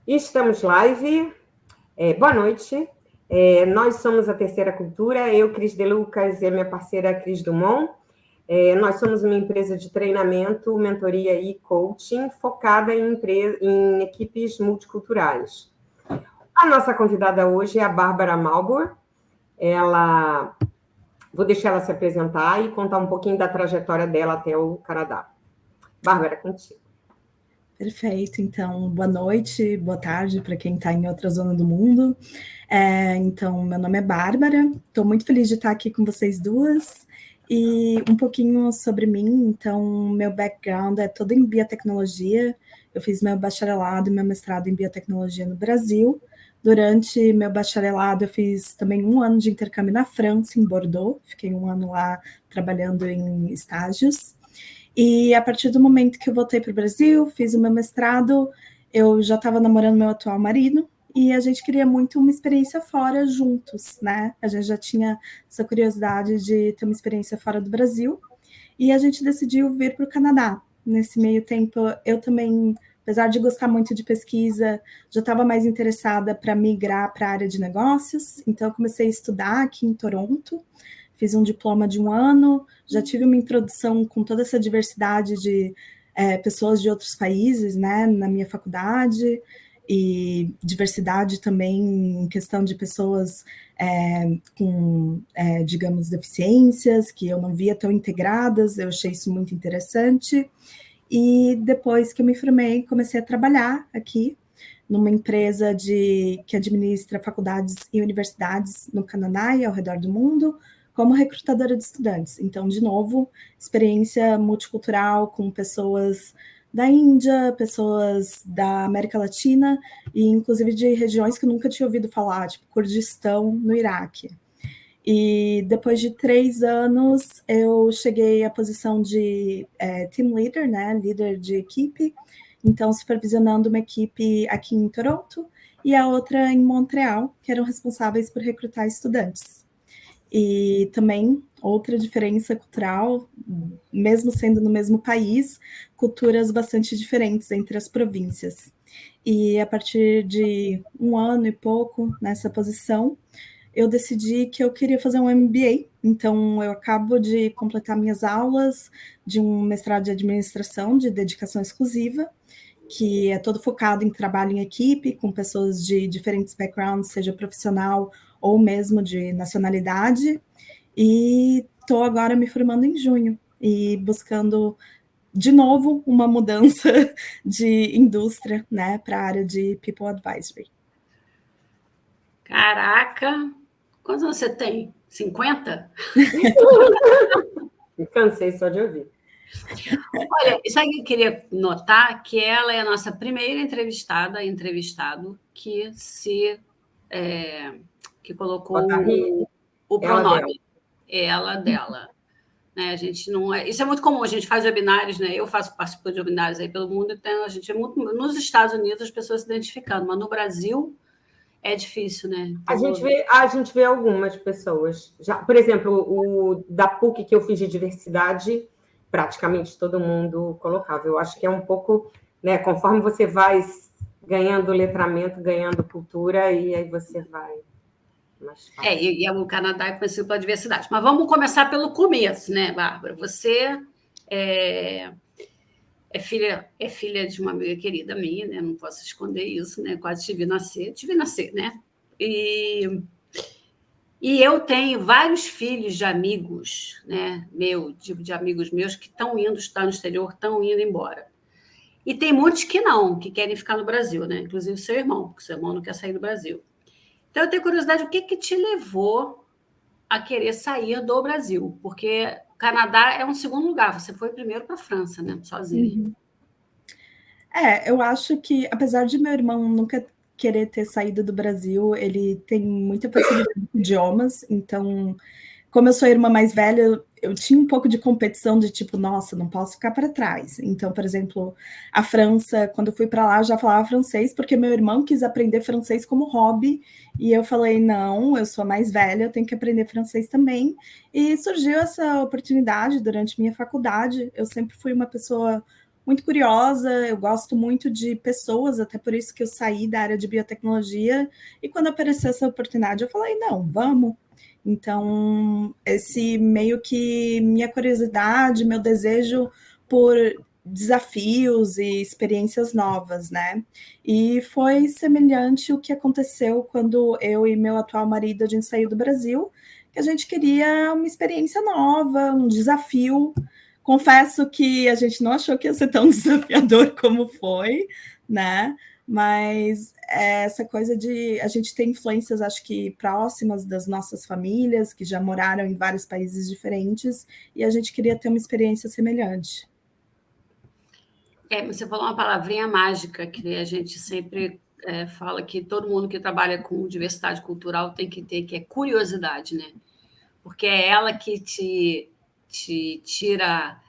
Estamos live. Boa noite. Nós somos a Terceira Cultura, eu, Cris De Lucas, e a minha parceira Cris Dumont. Nós somos uma empresa de treinamento, mentoria e coaching focada em equipes multiculturais. A nossa convidada hoje é a Bárbara Malbour. Vou deixar ela se apresentar e contar um pouquinho da trajetória dela até o Canadá. Bárbara, contigo. Perfeito, então, boa noite, boa tarde para quem está em outra zona do mundo. Então, meu nome é Bárbara, estou muito feliz de estar aqui com vocês duas. E um pouquinho sobre mim, então, meu background é todo em biotecnologia. Eu fiz meu bacharelado e meu mestrado em biotecnologia no Brasil. Durante meu bacharelado, eu fiz também 1 ano de intercâmbio na França, em Bordeaux. Fiquei 1 ano lá trabalhando em estágios. E a partir do momento que eu voltei para o Brasil, fiz o meu mestrado, eu já estava namorando meu atual marido, e a gente queria muito uma experiência fora juntos, né? A gente já tinha essa curiosidade de ter uma experiência fora do Brasil, e a gente decidiu vir para o Canadá. Nesse meio tempo, eu também, apesar de gostar muito de pesquisa, já estava mais interessada para migrar para a área de negócios, então eu comecei a estudar aqui em Toronto. Fiz um diploma de 1 ano, já tive uma introdução com toda essa diversidade de pessoas de outros países, né, na minha faculdade, e diversidade também em questão de pessoas com, digamos, deficiências, que eu não via tão integradas, eu achei isso muito interessante. E depois que eu me formei, comecei a trabalhar aqui, numa empresa que administra faculdades e universidades no Canadá e ao redor do mundo, como recrutadora de estudantes. Então, de novo, experiência multicultural com pessoas da Índia, pessoas da América Latina e inclusive de regiões que eu nunca tinha ouvido falar, tipo Kurdistão, no Iraque. E depois de 3 anos, eu cheguei à posição de team leader, né, líder de equipe, então supervisionando uma equipe aqui em Toronto e a outra em Montreal, que eram responsáveis por recrutar estudantes. E também outra diferença cultural, mesmo sendo no mesmo país, culturas bastante diferentes entre as províncias. E a partir de 1 ano e pouco nessa posição, eu decidi que eu queria fazer um MBA, então eu acabo de completar minhas aulas de um mestrado de administração de dedicação exclusiva, que é todo focado em trabalho em equipe, com pessoas de diferentes backgrounds, seja profissional ou mesmo de nacionalidade, e estou agora me formando em junho, e buscando, de novo, uma mudança de indústria, né, para a área de People Advisory. Caraca! Quantos anos você tem? 50? Me cansei só de ouvir. Olha, sabe o que eu queria notar? Que ela é a nossa primeira entrevistado que que colocou o pronome. Ela dela. Né? A gente não isso é muito comum, a gente faz webinários, né? Eu participo de webinários aí pelo mundo, então a gente é muito. Nos Estados Unidos as pessoas se identificando, mas no Brasil é difícil, né? Então, a gente vê algumas pessoas. Já, por exemplo, o da PUC que eu fiz de diversidade, praticamente todo mundo colocava. Eu acho que é um pouco, né? Conforme você vai ganhando letramento, ganhando cultura, e aí você vai. E o Canadá é conhecido pela diversidade. Mas vamos começar pelo começo, né, Bárbara? Você é filha de uma amiga querida minha, né? Não posso esconder isso, né? Quase tive nascer, né? E eu tenho vários filhos de amigos, né? De amigos meus que estão indo estudar no exterior, estão indo embora. E tem muitos que não, que querem ficar no Brasil, né? Inclusive seu irmão, porque seu irmão não quer sair do Brasil. Então, eu tenho curiosidade, o que te levou a querer sair do Brasil? Porque o Canadá é um segundo lugar, você foi primeiro para a França, né? Sozinha. Uhum. Eu acho que, apesar de meu irmão nunca querer ter saído do Brasil, ele tem muita facilidade com idiomas, então, como eu sou a irmã mais velha, eu tinha um pouco de competição de tipo, nossa, não posso ficar para trás. Então, por exemplo, a França, quando eu fui para lá, eu já falava francês, porque meu irmão quis aprender francês como hobby, e eu falei, não, eu sou a mais velha, eu tenho que aprender francês também. E surgiu essa oportunidade durante minha faculdade. Eu sempre fui uma pessoa muito curiosa, eu gosto muito de pessoas, até por isso que eu saí da área de biotecnologia, e quando apareceu essa oportunidade, eu falei, não, vamos. Então, esse meio que minha curiosidade, meu desejo por desafios e experiências novas, né? E foi semelhante o que aconteceu quando eu e meu atual marido, a gente saiu do Brasil, que a gente queria uma experiência nova, um desafio. Confesso que a gente não achou que ia ser tão desafiador como foi, né? Mas essa coisa de a gente ter influências, acho que próximas das nossas famílias, que já moraram em vários países diferentes, e a gente queria ter uma experiência semelhante. Você falou uma palavrinha mágica que a gente sempre fala que todo mundo que trabalha com diversidade cultural tem que ter, que é curiosidade, né? Porque é ela que te tira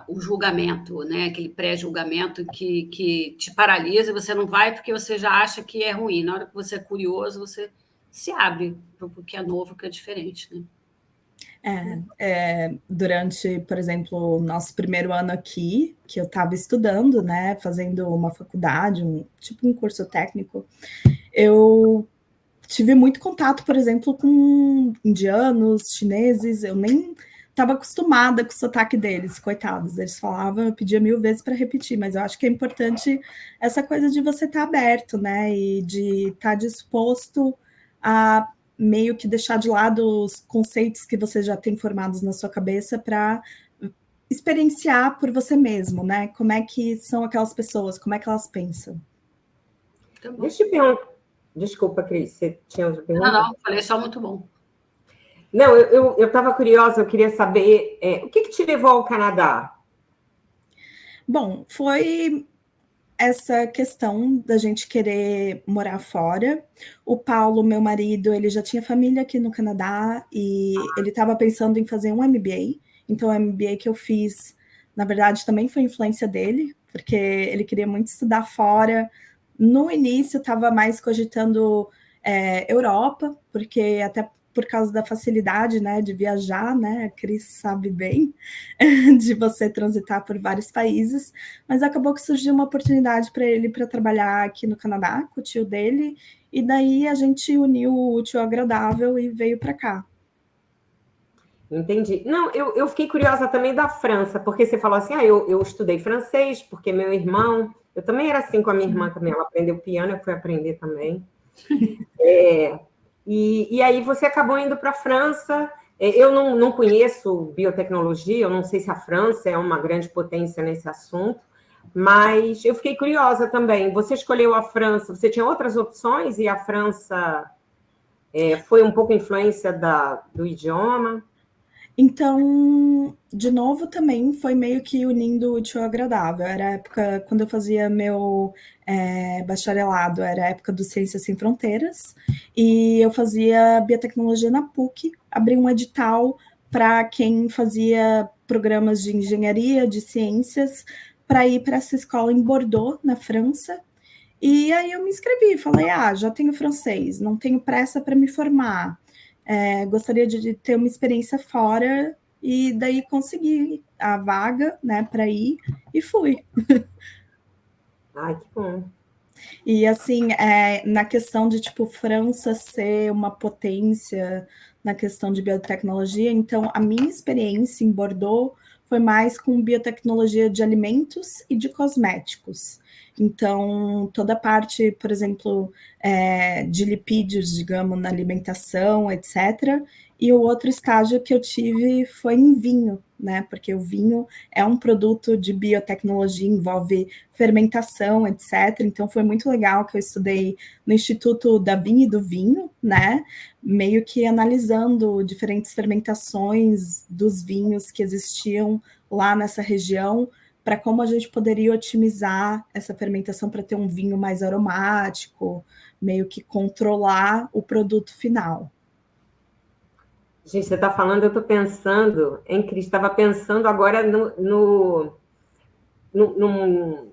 o julgamento, né? Aquele pré-julgamento que te paralisa, você não vai porque você já acha que é ruim. Na hora que você é curioso, você se abre para o que é novo, que é diferente, né? Durante, por exemplo, o nosso primeiro ano aqui, que eu estava estudando, né, fazendo uma faculdade, um curso técnico, eu tive muito contato, por exemplo, com indianos, chineses, eu nem estava acostumada com o sotaque deles, coitados, eles falavam, eu pedia 1000 vezes para repetir, mas eu acho que é importante essa coisa de você estar aberto, né, e de estar disposto a meio que deixar de lado os conceitos que você já tem formados na sua cabeça para experienciar por você mesmo, né, como é que são aquelas pessoas, como é que elas pensam. Tá bom. Deixa eu perguntar. Desculpa, Cris, você tinha outra pergunta? Não, falei só muito bom. Não, eu estava curiosa, eu queria saber o que te levou ao Canadá? Bom, foi essa questão da gente querer morar fora. O Paulo, meu marido, ele já tinha família aqui no Canadá e ele estava pensando em fazer um MBA. Então, o MBA que eu fiz, na verdade, também foi influência dele, porque ele queria muito estudar fora. No início, estava mais cogitando Europa, porque até por causa da facilidade, né, de viajar, né, a Cris sabe bem, de você transitar por vários países, mas acabou que surgiu uma oportunidade para ele para trabalhar aqui no Canadá, com o tio dele, e daí a gente uniu o útil ao agradável e veio para cá. Entendi. Não, eu fiquei curiosa também da França, porque você falou assim, eu estudei francês, porque meu irmão, eu também era assim com a minha irmã também, ela aprendeu piano, eu fui aprender também. E aí você acabou indo para a França. Eu não conheço biotecnologia, eu não sei se a França é uma grande potência nesse assunto, mas eu fiquei curiosa também. Você escolheu a França, você tinha outras opções e a França foi um pouco influência do idioma? Então, de novo, também foi meio que unindo o útil ao agradável. Era a época, quando eu fazia meu bacharelado, era a época do Ciências Sem Fronteiras, e eu fazia biotecnologia na PUC, abri um edital para quem fazia programas de engenharia, de ciências, para ir para essa escola em Bordeaux, na França. E aí eu me inscrevi, falei, já tenho francês, não tenho pressa para me formar. Gostaria de ter uma experiência fora e daí consegui a vaga, né, para ir e fui. Ai, que bom. E assim, na questão de tipo França ser uma potência na questão de biotecnologia, então a minha experiência em Bordeaux foi mais com biotecnologia de alimentos e de cosméticos. Então, toda a parte, por exemplo, de lipídios, digamos, na alimentação, etc. E o outro estágio que eu tive foi em vinho, né? Porque o vinho é um produto de biotecnologia, envolve fermentação, etc. Então, foi muito legal que eu estudei no Instituto da Vinha e do Vinho, né? Meio que analisando diferentes fermentações dos vinhos que existiam lá nessa região, para como a gente poderia otimizar essa fermentação para ter um vinho mais aromático, meio que controlar o produto final. Gente, você está falando, eu estou pensando, Cris, estava pensando agora num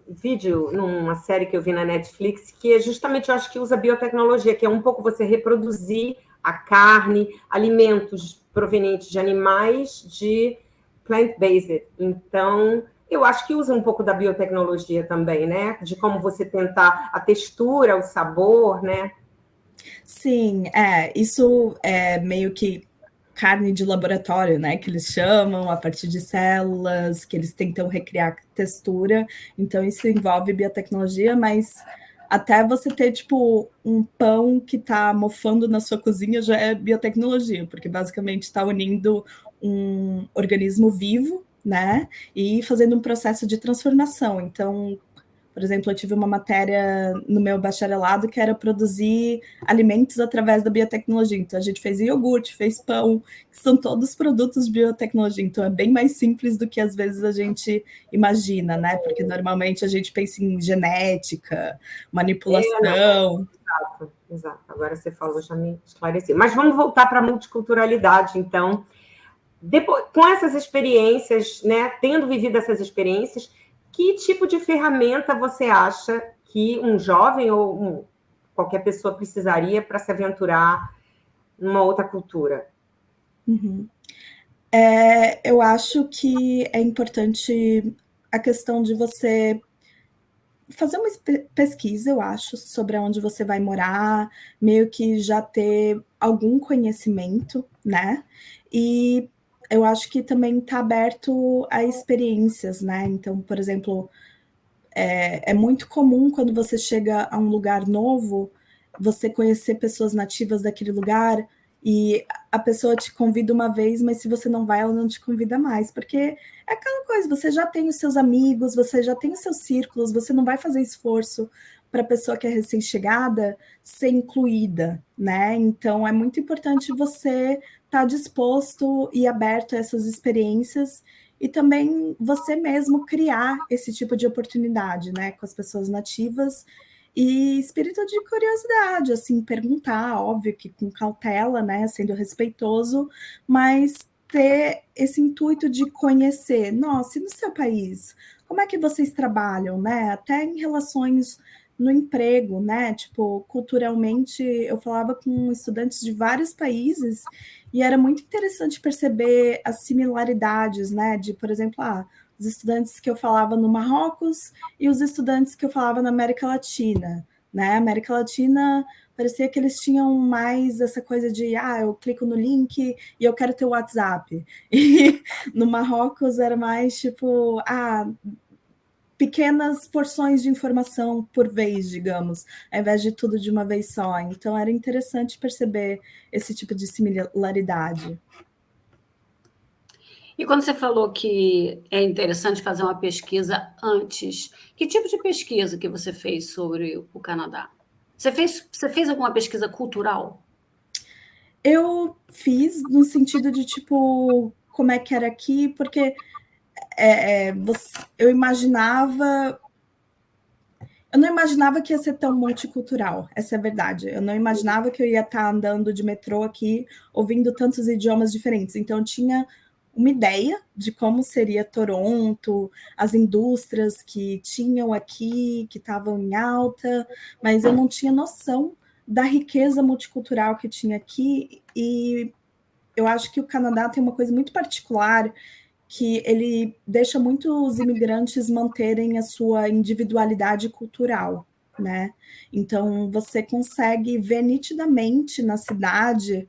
vídeo, numa série que eu vi na Netflix, que é justamente, eu acho que usa biotecnologia, que é um pouco você reproduzir a carne, alimentos provenientes de animais de plant-based. Então, eu acho que usa um pouco da biotecnologia também, né? De como você tentar a textura, o sabor, né? Sim, isso é meio que carne de laboratório, né? Que eles chamam a partir de células, que eles tentam recriar textura. Então, isso envolve biotecnologia, mas até você ter, tipo, um pão que está mofando na sua cozinha já é biotecnologia, porque basicamente está unindo um organismo vivo, né? E fazendo um processo de transformação. Então, por exemplo, eu tive uma matéria no meu bacharelado que era produzir alimentos através da biotecnologia. Então, a gente fez iogurte, fez pão, que são todos produtos de biotecnologia. Então, é bem mais simples do que às vezes a gente imagina, né? Porque normalmente a gente pensa em genética, manipulação. Exato, exato. Agora você falou, já me esclareceu. Mas vamos voltar para a multiculturalidade, então. Depois, com essas experiências, né, tendo vivido essas experiências, que tipo de ferramenta você acha que um jovem ou qualquer pessoa precisaria para se aventurar numa outra cultura? Uhum. Eu acho que é importante a questão de você fazer uma pesquisa, eu acho, sobre onde você vai morar, meio que já ter algum conhecimento, né? E eu acho que também está aberto a experiências, né? Então, por exemplo, é muito comum quando você chega a um lugar novo, você conhecer pessoas nativas daquele lugar e a pessoa te convida uma vez, mas se você não vai, ela não te convida mais, porque é aquela coisa, você já tem os seus amigos, você já tem os seus círculos, você não vai fazer esforço para a pessoa que é recém-chegada ser incluída, né? Então é muito importante você estar disposto e aberto a essas experiências e também você mesmo criar esse tipo de oportunidade, né, com as pessoas nativas e espírito de curiosidade, assim, perguntar, óbvio que com cautela, né, sendo respeitoso, mas ter esse intuito de conhecer, nossa, e no seu país, como é que vocês trabalham, né, até em relações no emprego, né, tipo, culturalmente, eu falava com estudantes de vários países e era muito interessante perceber as similaridades, né, de, por exemplo, os estudantes que eu falava no Marrocos e os estudantes que eu falava na América Latina, né? América Latina parecia que eles tinham mais essa coisa de, eu clico no link e eu quero ter o WhatsApp. E no Marrocos era mais tipo, pequenas porções de informação por vez, digamos, ao invés de tudo de uma vez só. Então era interessante perceber esse tipo de similaridade. E quando você falou que é interessante fazer uma pesquisa antes, que tipo de pesquisa que você fez sobre o Canadá? Você fez alguma pesquisa cultural? Eu fiz no sentido de, tipo, como é que era aqui, porque eu imaginava... Eu não imaginava que ia ser tão multicultural, essa é a verdade. Eu não imaginava que eu ia estar andando de metrô aqui, ouvindo tantos idiomas diferentes. Então, eu tinha uma ideia de como seria Toronto, as indústrias que tinham aqui, que estavam em alta, mas eu não tinha noção da riqueza multicultural que tinha aqui. E eu acho que o Canadá tem uma coisa muito particular, que ele deixa muitos imigrantes manterem a sua individualidade cultural, né? Então você consegue ver nitidamente na cidade,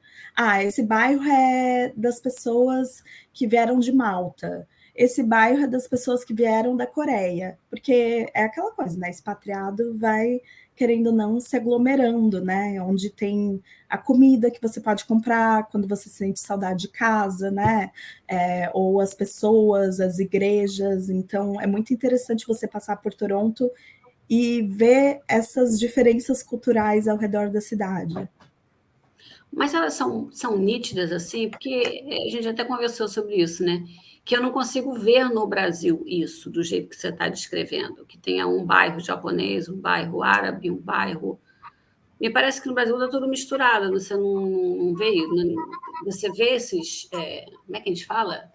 esse bairro é das pessoas que vieram de Malta, esse bairro é das pessoas que vieram da Coreia, porque é aquela coisa, né? Expatriado vai, querendo ou não, se aglomerando, né? Onde tem a comida que você pode comprar quando você sente saudade de casa, né? Ou as pessoas, as igrejas. Então, é muito interessante você passar por Toronto e ver essas diferenças culturais ao redor da cidade. Mas elas são nítidas, assim, porque a gente até conversou sobre isso, né? Que eu não consigo ver no Brasil isso, do jeito que você está descrevendo, que tenha um bairro japonês, um bairro árabe, um bairro... Me parece que no Brasil está tudo misturado, você não vê, você vê esses... como é que a gente fala?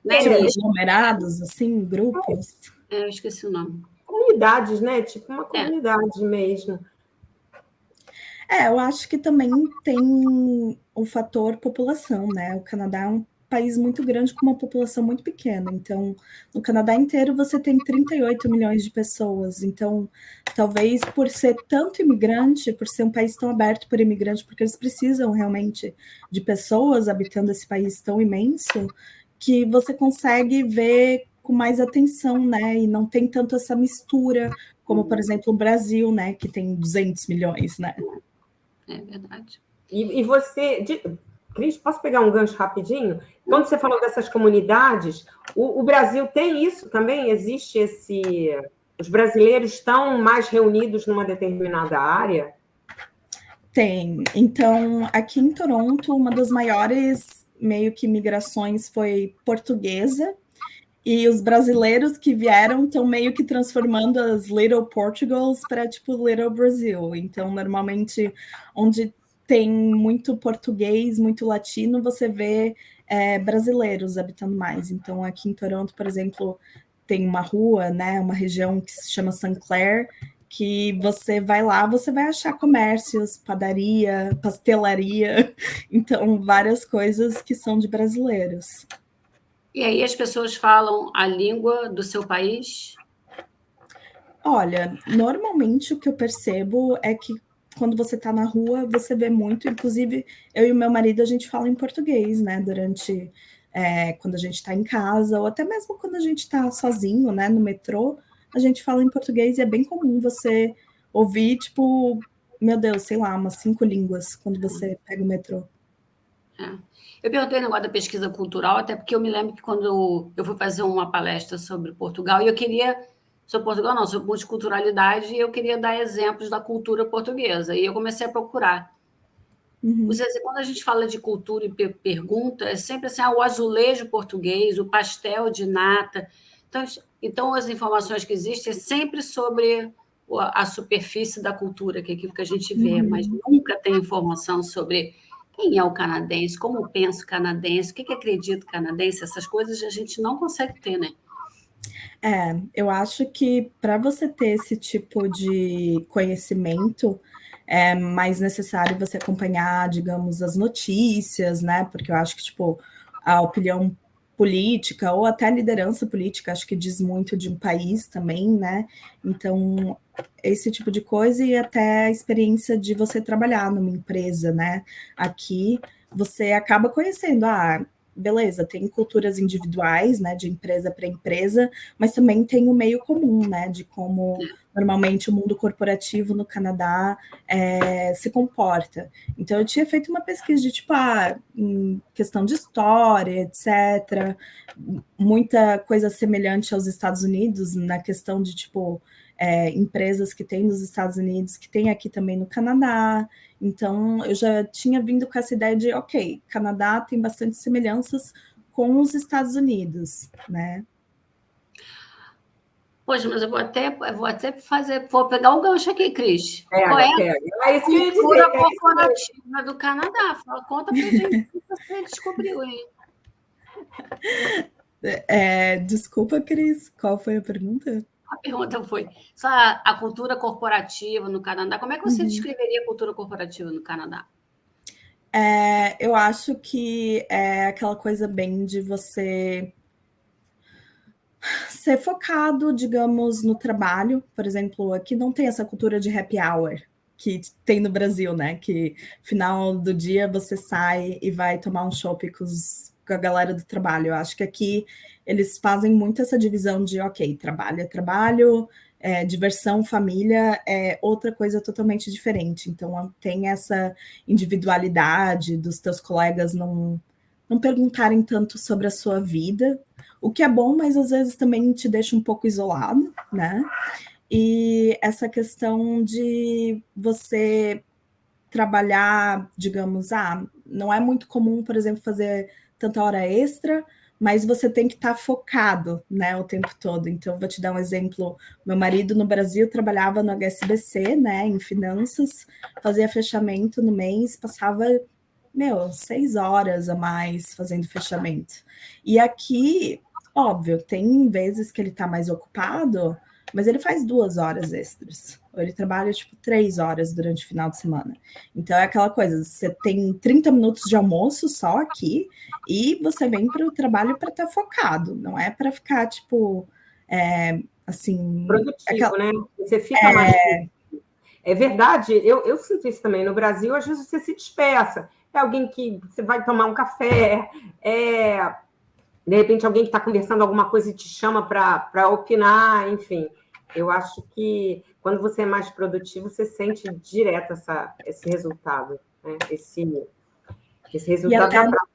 Aglomerados, assim, grupos. Eu esqueci o nome. Comunidades, né? Tipo uma comunidade mesmo. Eu acho que também tem o fator população, né? O Canadá é um país muito grande com uma população muito pequena. Então, no Canadá inteiro você tem 38 milhões de pessoas. Então, talvez por ser tanto imigrante, por ser um país tão aberto por imigrante, porque eles precisam realmente de pessoas habitando esse país tão imenso, que você consegue ver com mais atenção, né? E não tem tanto essa mistura, como, por exemplo, o Brasil, né? Que tem 200 milhões, né? É verdade. E você... Cris, posso pegar um gancho rapidinho? Quando você falou dessas comunidades, o Brasil tem isso também? Existe esse... Os brasileiros estão mais reunidos numa determinada área? Tem. Então, aqui em Toronto, uma das maiores meio que migrações foi portuguesa, e os brasileiros que vieram estão meio que transformando as Little Portugals para tipo Little Brasil. Então, normalmente, onde tem muito português, muito latino, você vê brasileiros habitando mais. Então, aqui em Toronto, por exemplo, tem uma rua, né, uma região que se chama St. Clair, que você vai lá, você vai achar comércios, padaria, pastelaria, então várias coisas que são de brasileiros. E aí as pessoas falam a língua do seu país? Olha, normalmente o que eu percebo é que quando você está na rua, você vê muito, inclusive eu e o meu marido, a gente fala em português, né, durante, quando a gente está em casa, ou até mesmo quando a gente está sozinho, né, no metrô, a gente fala em português e é bem comum você ouvir, tipo, meu Deus, sei lá, umas 5 línguas quando você pega o metrô. Eu perguntei o negócio da pesquisa cultural, até porque eu me lembro que quando eu fui fazer uma palestra sobre Portugal, e eu queria, sobre Portugal não, sobre multiculturalidade, e eu queria dar exemplos da cultura portuguesa, e eu comecei a procurar. Quando a gente fala de cultura e pergunta, é sempre assim, o azulejo português, o pastel de nata. Então, as informações que existem é sempre sobre a superfície da cultura, que é aquilo que a gente vê, mas nunca tem informação sobre quem é o canadense, como pensa o canadense, o que acredita o canadense, essas coisas a gente não consegue ter, né? Eu acho que para você ter esse tipo de conhecimento, é mais necessário você acompanhar, digamos, as notícias, né? Porque eu acho que, tipo, a opinião política ou até a liderança política, acho que diz muito de um país também, né? Então, esse tipo de coisa e até a experiência de você trabalhar numa empresa, né? Aqui, você acaba conhecendo, beleza, tem culturas individuais, né, de empresa para empresa, mas também tem o meio comum, né, de como normalmente o mundo corporativo no Canadá se comporta. Então, eu tinha feito uma pesquisa de, tipo, em questão de história, etc., muita coisa semelhante aos Estados Unidos, na questão de, tipo, empresas que tem nos Estados Unidos, que tem aqui também no Canadá. Então, eu já tinha vindo com essa ideia de, ok, Canadá tem bastante semelhanças com os Estados Unidos, né? Poxa, mas eu vou até fazer, vou pegar o gancho aqui, Cris. Qual é a cultura corporativa do Canadá? Conta pra gente o que você descobriu, hein? Desculpa, Cris, qual foi a pergunta? A pergunta foi só a cultura corporativa no Canadá. Como é que você descreveria a cultura corporativa no Canadá? Eu acho que é aquela coisa bem de você ser focado, digamos, no trabalho. Por exemplo, aqui não tem essa cultura de happy hour que tem no Brasil, né? Que final do dia você sai e vai tomar um chopp com a galera do trabalho. Eu acho que aqui eles fazem muito essa divisão de, ok, trabalho é trabalho, diversão, família é outra coisa totalmente diferente. Então, tem essa individualidade dos teus colegas não perguntarem tanto sobre a sua vida, o que é bom, mas às vezes também te deixa um pouco isolado, né? E essa questão de você trabalhar, digamos, não é muito comum, por exemplo, fazer tanta hora extra, mas você tem que estar focado, né, o tempo todo. Então, vou te dar um exemplo. Meu marido no Brasil trabalhava no HSBC, né, em finanças, fazia fechamento no mês, passava 6 horas a mais fazendo fechamento. E aqui, óbvio, tem vezes que ele está mais ocupado, mas ele faz 2 horas extras. Ou ele trabalha, tipo, 3 horas durante o final de semana. Então, é aquela coisa, você tem 30 minutos de almoço só aqui, e você vem para o trabalho para estar focado, não é para ficar, tipo, assim... Produtivo, né? Você fica mais... É verdade, eu sinto isso também. No Brasil, às vezes você se dispersa. É alguém que você vai tomar um café, de repente alguém que está conversando alguma coisa e te chama para opinar, enfim. Eu acho que quando você é mais produtivo, você sente direto esse resultado, né? Esse resultado da prática.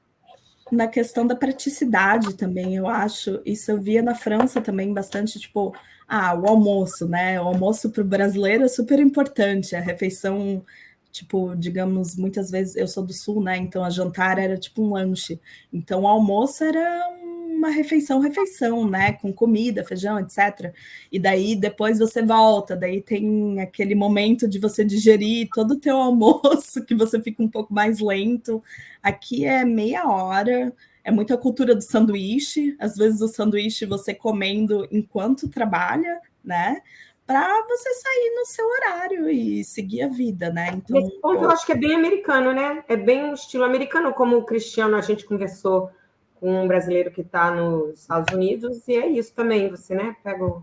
Na questão da praticidade também, eu acho, isso eu via na França também bastante, tipo, o almoço, né? O almoço para o brasileiro é super importante, a refeição, tipo, digamos, muitas vezes, eu sou do Sul, né? Então a jantar era tipo um lanche. Então o almoço era uma refeição, né? Com comida, feijão, etc. E daí depois você volta, daí tem aquele momento de você digerir todo o teu almoço, que você fica um pouco mais lento. Aqui é meia hora, é muita cultura do sanduíche, às vezes o sanduíche você comendo enquanto trabalha, né? Para você sair no seu horário e seguir a vida, né? Então, nesse ponto, eu acho que é bem americano, né? É bem um estilo americano, como o Cristiano, a gente conversou com um brasileiro que está nos Estados Unidos, e é isso também, você, né? Pega o...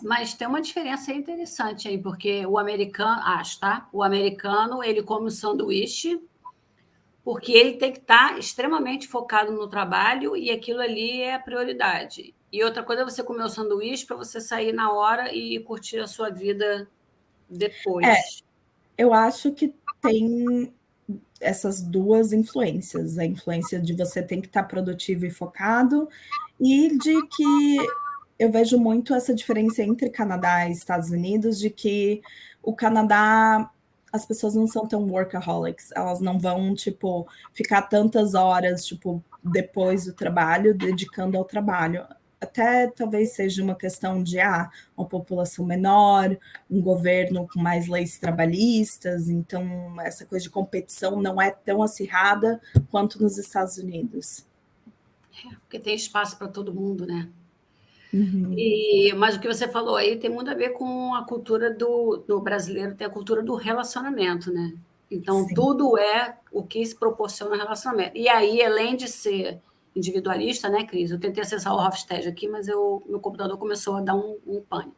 Mas tem uma diferença interessante aí, porque o americano, tá? O americano, ele come o sanduíche porque ele tem que estar extremamente focado no trabalho e aquilo ali é a prioridade. E outra coisa é você comer o sanduíche para você sair na hora e curtir a sua vida depois. Eu acho que tem essas duas influências, a influência de você tem que estar produtivo e focado, e de que eu vejo muito essa diferença entre Canadá e Estados Unidos, de que o Canadá, as pessoas não são tão workaholics, elas não vão, tipo, ficar tantas horas, tipo, depois do trabalho, dedicando ao trabalho. Até talvez seja uma questão de uma população menor, um governo com mais leis trabalhistas, então essa coisa de competição não é tão acirrada quanto nos Estados Unidos. Porque tem espaço para todo mundo, né? Uhum. Mas o que você falou aí tem muito a ver com a cultura do brasileiro, tem a cultura do relacionamento, né? Então, Sim. tudo é o que se proporciona relacionamento. E aí, além de ser individualista, né, Cris? Eu tentei acessar o Hofstede aqui, mas meu computador começou a dar um pane.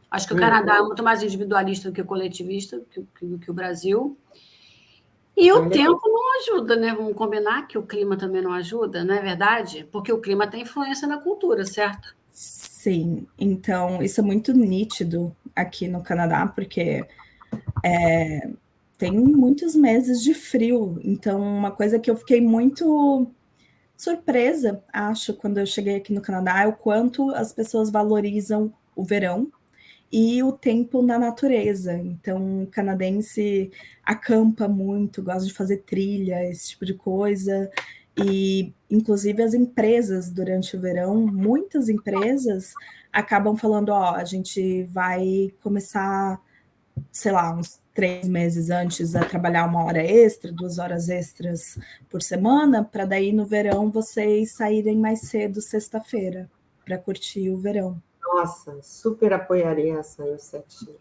Acho que o Canadá é muito mais individualista do que coletivista, do que o Brasil. E o tempo não ajuda, né? Vamos combinar que o clima também não ajuda, não é verdade? Porque o clima tem influência na cultura, certo? Sim, então isso é muito nítido aqui no Canadá, porque tem muitos meses de frio. Então, uma coisa que eu fiquei muito surpresa, acho, quando eu cheguei aqui no Canadá, é o quanto as pessoas valorizam o verão e o tempo na natureza. Então, o canadense acampa muito, gosta de fazer trilha, esse tipo de coisa. E, inclusive, as empresas, durante o verão, muitas empresas acabam falando, a gente vai começar, sei lá, uns 3 meses antes a trabalhar 1 hora extra, 2 horas extras por semana, para daí no verão vocês saírem mais cedo sexta-feira, para curtir o verão. Nossa, super apoiaria essa iniciativa.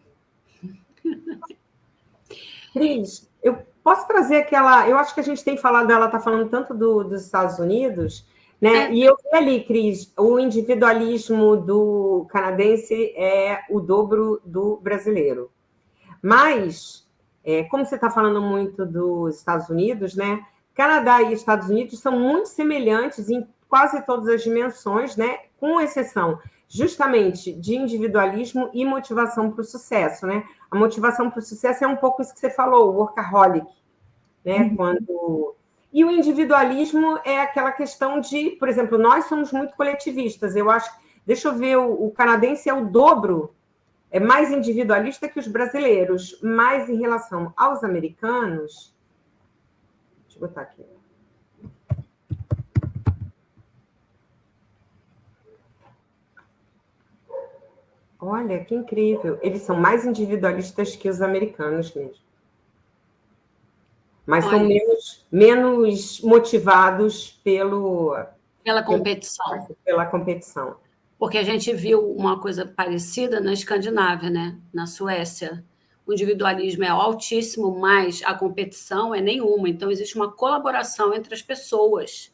Cris, eu posso trazer aquela... Eu acho que a gente tem falado, ela está falando tanto dos Estados Unidos, né? E eu vi ali, Cris, o individualismo do canadense é o dobro do brasileiro. Mas, como você está falando muito dos Estados Unidos, né? Canadá e Estados Unidos são muito semelhantes em quase todas as dimensões, né? Com exceção justamente de individualismo e motivação para o sucesso, né? A motivação para o sucesso é um pouco isso que você falou, o workaholic, né? E o individualismo é aquela questão de, por exemplo, nós somos muito coletivistas. Eu acho, deixa eu ver, o canadense é o dobro, é mais individualista que os brasileiros, mas em relação aos americanos, deixa eu botar aqui. Olha, que incrível. Eles são mais individualistas que os americanos mesmo. Mas são menos motivados pela competição. Pela competição. Porque a gente viu uma coisa parecida na Escandinávia, né? Na Suécia. O individualismo é altíssimo, mas a competição é nenhuma. Então, existe uma colaboração entre as pessoas.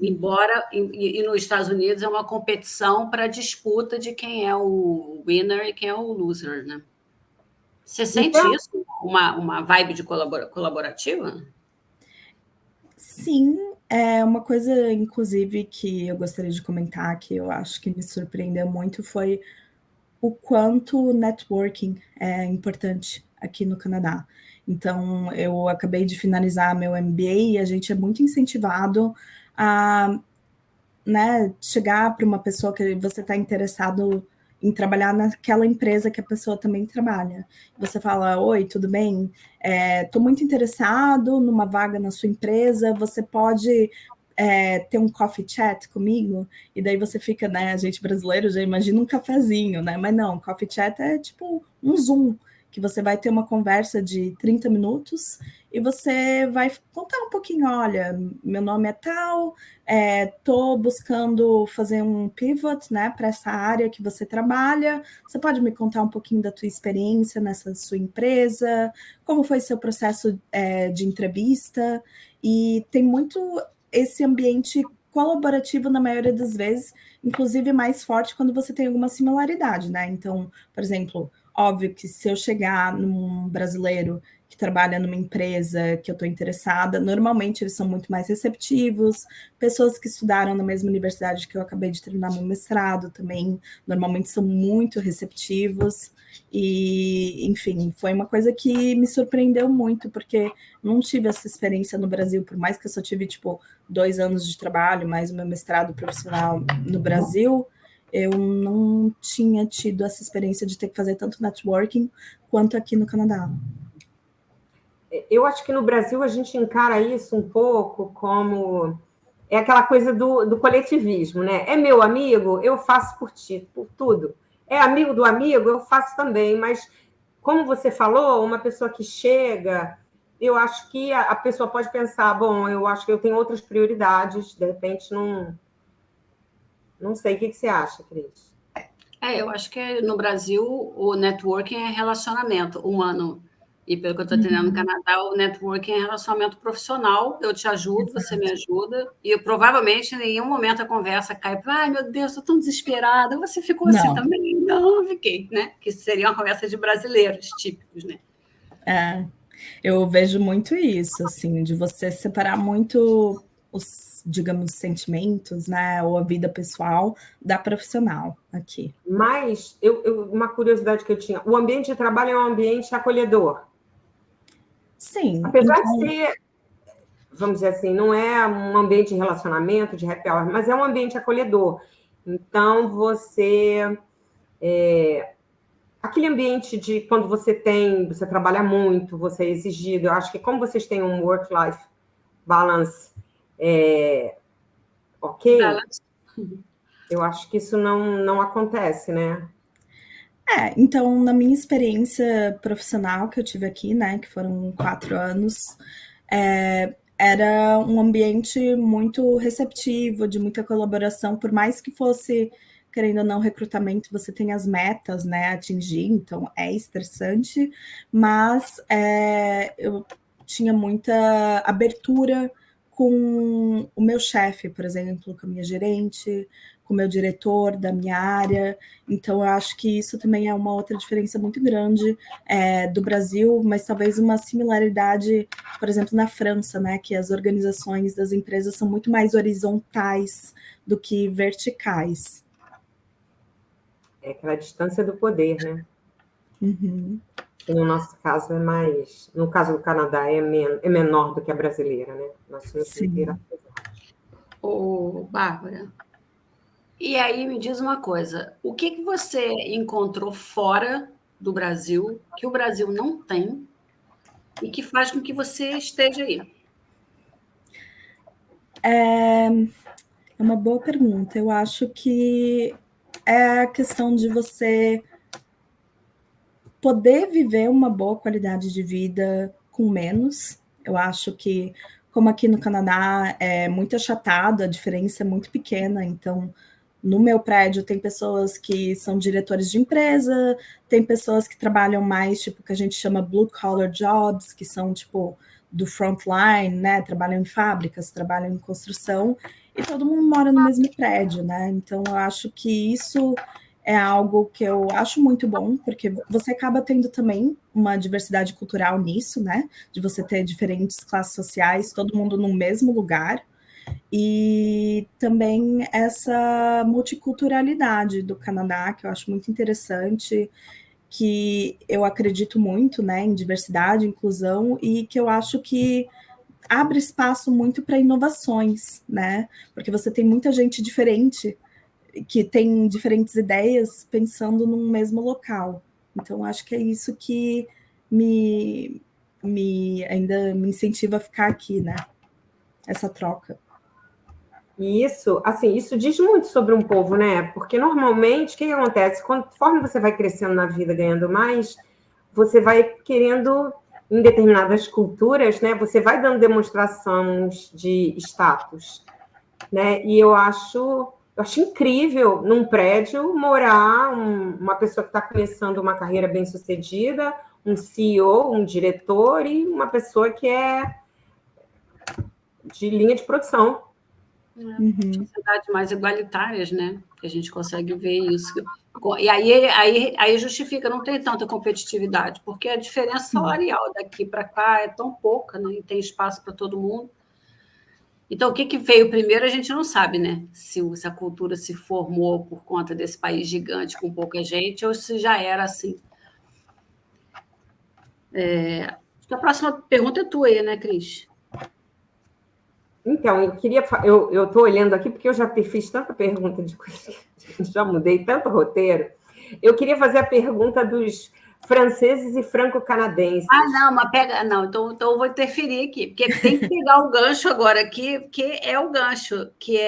Embora, e nos Estados Unidos, é uma competição para a disputa de quem é o winner e quem é o loser, né? Você sente Então, isso? Uma vibe de colaborativa? Sim, é uma coisa, inclusive, que eu gostaria de comentar, que eu acho que me surpreendeu muito, foi o quanto o networking é importante aqui no Canadá. Então, eu acabei de finalizar meu MBA e a gente é muito incentivado a, né, chegar para uma pessoa que você está interessado em trabalhar naquela empresa que a pessoa também trabalha. Você fala, oi, tudo bem? Estou muito interessado numa vaga na sua empresa, você pode ter um coffee chat comigo? E daí você fica, né, a gente brasileiro já imagina um cafezinho, né? Mas não, coffee chat é tipo um Zoom, que você vai ter uma conversa de 30 minutos e você vai contar um pouquinho, olha, meu nome é tal, estou buscando fazer um pivot, né, para essa área que você trabalha. Você pode me contar um pouquinho da tua experiência nessa sua empresa? Como foi seu processo de entrevista? E tem muito esse ambiente colaborativo na maioria das vezes, inclusive mais forte quando você tem alguma similaridade, né? Então, por exemplo, óbvio que se eu chegar num brasileiro que trabalha numa empresa que eu estou interessada, normalmente eles são muito mais receptivos, pessoas que estudaram na mesma universidade que eu acabei de terminar meu mestrado também, normalmente são muito receptivos, e, enfim, foi uma coisa que me surpreendeu muito, porque não tive essa experiência no Brasil, por mais que eu só tive, tipo, 2 anos de trabalho, mais o meu mestrado profissional no Brasil, eu não tinha tido essa experiência de ter que fazer tanto networking quanto aqui no Canadá. Eu acho que no Brasil a gente encara isso um pouco como é aquela coisa do coletivismo, né? É meu amigo, eu faço por ti, por tudo. É amigo do amigo, eu faço também, mas como você falou, uma pessoa que chega, eu acho que a pessoa pode pensar, bom, eu acho que eu tenho outras prioridades, de repente não sei, o que você acha, Cris? Eu acho que no Brasil o networking é relacionamento humano. E pelo que eu estou entendendo no Canadá, o networking é relacionamento profissional. Eu te ajudo, você me ajuda. E provavelmente em nenhum momento a conversa cai para, ai meu Deus, estou tão desesperada. Você ficou assim também? Não, eu fiquei, né? Que seria uma conversa de brasileiros típicos, né? Eu vejo muito isso, assim, de você separar muito os, digamos, sentimentos, né, ou a vida pessoal da profissional aqui. Mas uma curiosidade que eu tinha, o ambiente de trabalho é um ambiente acolhedor. Sim. Apesar de ser, vamos dizer assim, não é um ambiente de relacionamento, de happy hour, mas é um ambiente acolhedor. Então, aquele ambiente de quando você trabalha muito, você é exigido, eu acho que como vocês têm um work-life balance ok, eu acho que isso não acontece, né? Então, na minha experiência profissional que eu tive aqui, né, que foram 4 anos, era um ambiente muito receptivo, de muita colaboração, por mais que fosse, querendo ou não, recrutamento, você tem as metas, né, a atingir, então é estressante, mas eu tinha muita abertura com o meu chefe, por exemplo, com a minha gerente, com o meu diretor da minha área. Então, eu acho que isso também é uma outra diferença muito grande do Brasil, mas talvez uma similaridade, por exemplo, na França, né, que as organizações das empresas são muito mais horizontais do que verticais. É aquela distância do poder, né? Uhum. Que no nosso caso é mais... No caso do Canadá, é menor do que a brasileira, né? Nós somos inteira. Ô, Bárbara, e aí me diz uma coisa, o que você encontrou fora do Brasil, que o Brasil não tem, e que faz com que você esteja aí? É uma boa pergunta. Eu acho que é a questão de você poder viver uma boa qualidade de vida com menos. Eu acho que, como aqui no Canadá é muito achatado, a diferença é muito pequena, então no meu prédio tem pessoas que são diretores de empresa, tem pessoas que trabalham mais, tipo, que a gente chama blue collar jobs, que são, tipo, do frontline, né? Trabalham em fábricas, trabalham em construção, e todo mundo mora no mesmo prédio, né? Então, eu acho que isso é algo que eu acho muito bom, porque você acaba tendo também uma diversidade cultural nisso, né? De você ter diferentes classes sociais, todo mundo no mesmo lugar, e também essa multiculturalidade do Canadá, que eu acho muito interessante, que eu acredito muito, né, em diversidade, inclusão, e que eu acho que abre espaço muito para inovações, né? Porque você tem muita gente diferente que tem diferentes ideias pensando num mesmo local. Então, acho que é isso que ainda me incentiva a ficar aqui, né? Essa troca. E isso, assim, isso diz muito sobre um povo, né? Porque normalmente, o que acontece? Conforme você vai crescendo na vida, ganhando mais, você vai querendo, em determinadas culturas, né? Você vai dando demonstrações de status, né? E eu acho incrível, num prédio, morar uma pessoa que está começando uma carreira bem-sucedida, um CEO, um diretor e uma pessoa que é de linha de produção. Sociedades mais igualitárias, né? Que a gente consegue ver isso. E aí justifica, não tem tanta competitividade, porque a diferença salarial daqui para cá é tão pouca, né? E tem espaço para todo mundo. Então, o que veio primeiro, a gente não sabe, né? Se a cultura se formou por conta desse país gigante com pouca gente, ou se já era assim. Acho que a próxima pergunta é tua aí, né, Cris? Então, eu estou olhando aqui porque eu já fiz tanta pergunta de coisa, já mudei tanto roteiro. Eu queria fazer a pergunta dos franceses e franco-canadenses. Não, mas pega. Não, então eu vou interferir aqui, porque tem que pegar o gancho agora aqui, que é o gancho, que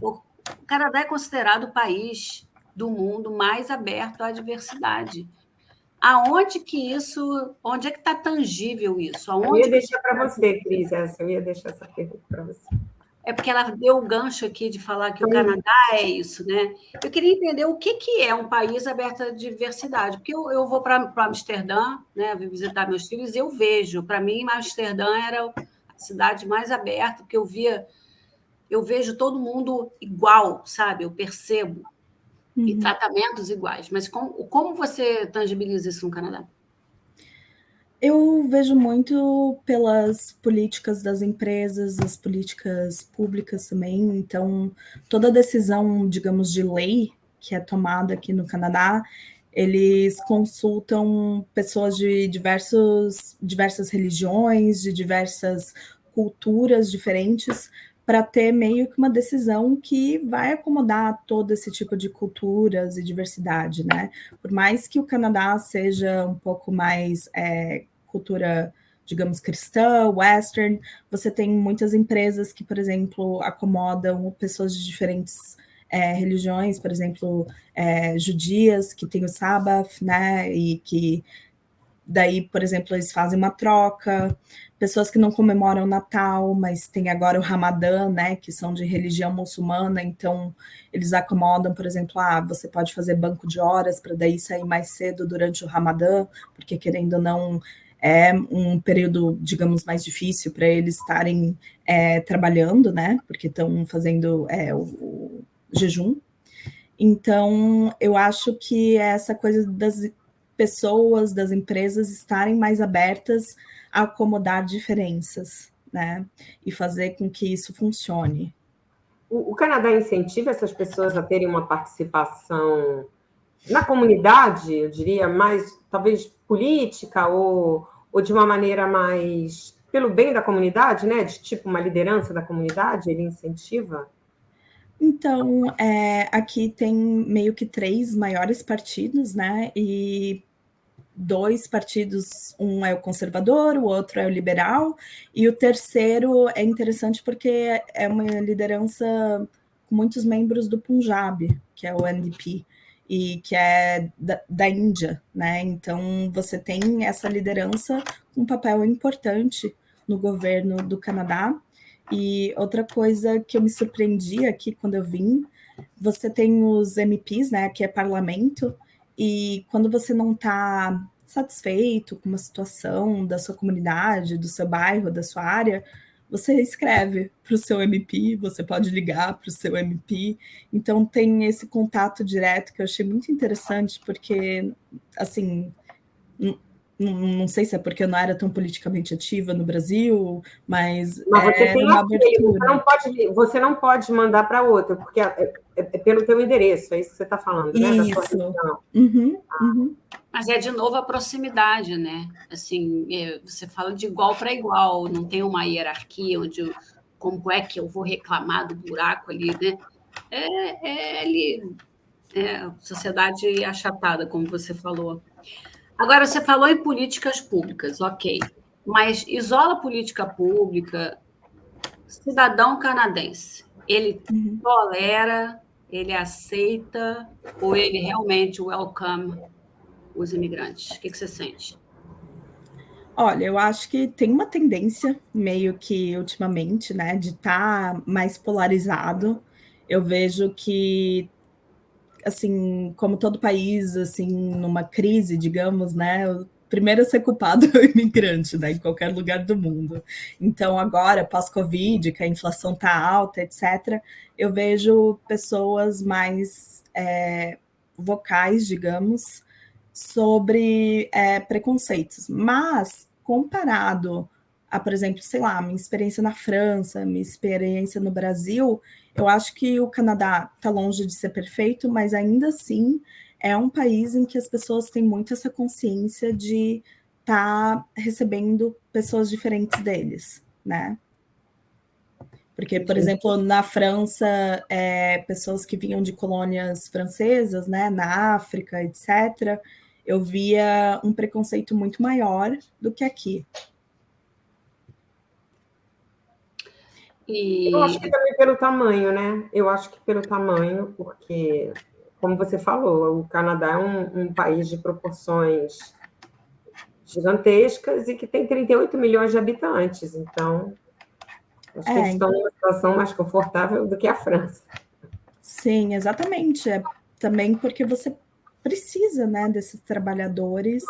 o Canadá é considerado o país do mundo mais aberto à diversidade. Onde é que está tangível isso? Eu ia deixar para você, Cris, eu ia deixar essa pergunta para você. É porque ela deu o gancho aqui de falar que o Canadá é isso, né? Eu queria entender o que é um país aberto à diversidade, porque eu vou para Amsterdã, né, visitar meus filhos, e eu vejo, para mim, Amsterdã era a cidade mais aberta, porque eu vejo todo mundo igual, sabe? Eu percebo, e tratamentos iguais. Mas como você tangibiliza isso no Canadá? Eu vejo muito pelas políticas das empresas, as políticas públicas também. Então, toda decisão, digamos, de lei que é tomada aqui no Canadá, eles consultam pessoas de diversas religiões, de diversas culturas diferentes, para ter meio que uma decisão que vai acomodar todo esse tipo de culturas e diversidade, né? Por mais que o Canadá seja um pouco mais cultura, digamos, cristã, western, você tem muitas empresas que, por exemplo, acomodam pessoas de diferentes religiões, por exemplo, judias, que tem o Sabbath, né, e que daí, por exemplo, eles fazem uma troca, pessoas que não comemoram Natal, mas tem agora o Ramadã, né, que são de religião muçulmana, então eles acomodam, por exemplo, você pode fazer banco de horas para daí sair mais cedo durante o Ramadã, porque querendo ou não, é um período, digamos, mais difícil para eles estarem trabalhando, né, porque estão fazendo o jejum. Então, eu acho que essa coisa das pessoas, das empresas estarem mais abertas a acomodar diferenças, né? E fazer com que isso funcione. O Canadá incentiva essas pessoas a terem uma participação na comunidade, eu diria, mais, talvez, política ou de uma maneira mais pelo bem da comunidade, né? De tipo uma liderança da comunidade, ele incentiva? Então, aqui tem meio que 3 maiores partidos, né? E 2 partidos, um é o conservador, o outro é o liberal, e o terceiro é interessante porque é uma liderança com muitos membros do Punjab, que é o NDP, e que é da Índia, né? Então, você tem essa liderança com um papel importante no governo do Canadá. E outra coisa que eu me surpreendi aqui quando eu vim você tem os MPs, né, que é parlamento, e quando você não está satisfeito com uma situação da sua comunidade, do seu bairro, da sua área, você escreve para o seu MP, você pode ligar para o seu MP, então tem esse contato direto que eu achei muito interessante, porque, assim, não sei se é porque eu não era tão politicamente ativa no Brasil, mas você tem uma abertura. abertura. Você não pode mandar para outra, porque é pelo teu endereço, é isso que você está falando, né? Isso. Uhum. Mas é, de novo, a proximidade, né? Assim, você fala de igual para igual, não tem uma hierarquia onde como é que eu vou reclamar do buraco ali, né? Sociedade achatada, como você falou. Agora, você falou em políticas públicas, ok. Mas isola a política pública, cidadão canadense, ele tolera, ele aceita, ou ele realmente welcome os imigrantes? O que você sente? Olha, eu acho que tem uma tendência, meio que ultimamente, né, de estar mais polarizado. Eu vejo que, assim, como todo país, assim, numa crise, digamos, né, o primeiro a ser culpado é o imigrante, né, em qualquer lugar do mundo. Então, agora, pós-Covid, que a inflação está alta, etc., eu vejo pessoas mais vocais, digamos, sobre preconceitos. Mas, comparado a, por exemplo, sei lá, minha experiência na França, minha experiência no Brasil, eu acho que o Canadá está longe de ser perfeito, mas ainda assim é um país em que as pessoas têm muito essa consciência de estar recebendo pessoas diferentes deles, né? Porque, por exemplo, na França, pessoas que vinham de colônias francesas, né, na África, etc., eu via um preconceito muito maior do que aqui. Eu acho que também pelo tamanho, né? Eu acho que pelo tamanho, porque, como você falou, o Canadá é um país de proporções gigantescas e que tem 38 milhões de habitantes. Então, acho que eles estão numa situação mais confortável do que a França. Sim, exatamente. Também porque você precisa, né, desses trabalhadores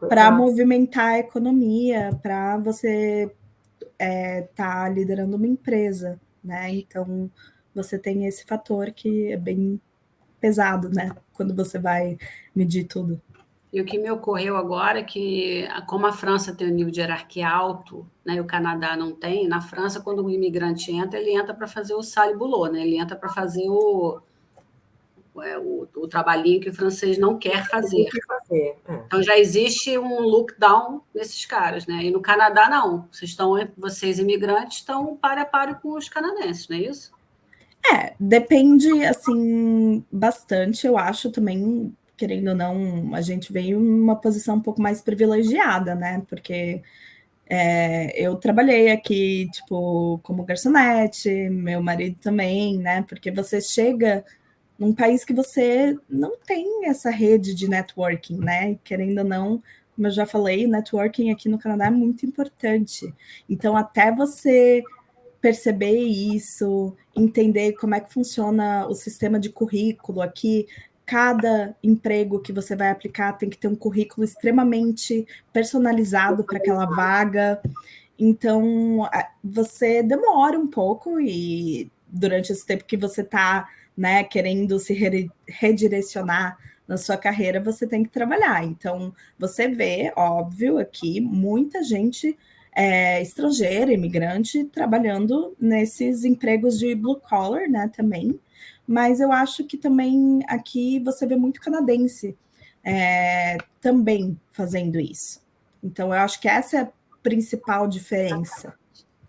para movimentar a economia, para você tá liderando uma empresa, né? Então você tem esse fator que é bem pesado, né? Quando você vai medir tudo. E o que me ocorreu agora é que, como a França tem um nível de hierarquia alto, né, e o Canadá não tem, na França, quando o imigrante entra, ele entra para fazer o sale boulot, né? Ele entra para fazer o trabalhinho que o francês não quer fazer. Então, já existe um look down nesses caras, né? E no Canadá, não. Vocês imigrantes, estão páreo a páreo com os canadenses, não é isso? Depende, assim, bastante, eu acho também, querendo ou não, a gente veio em uma posição um pouco mais privilegiada, né? Porque eu trabalhei aqui, tipo, como garçonete, meu marido também, né? Porque você chega num país que você não tem essa rede de networking, né? E querendo ou não, como eu já falei, networking aqui no Canadá é muito importante. Então, até você perceber isso, entender como é que funciona o sistema de currículo aqui, cada emprego que você vai aplicar tem que ter um currículo extremamente personalizado para aquela vaga. Então, você demora um pouco e durante esse tempo que você está, né, querendo se redirecionar na sua carreira, você tem que trabalhar. Então, você vê, óbvio, aqui muita gente estrangeira, imigrante, trabalhando nesses empregos de blue collar, né, também. Mas eu acho que também aqui você vê muito canadense também fazendo isso. Então, eu acho que essa é a principal diferença.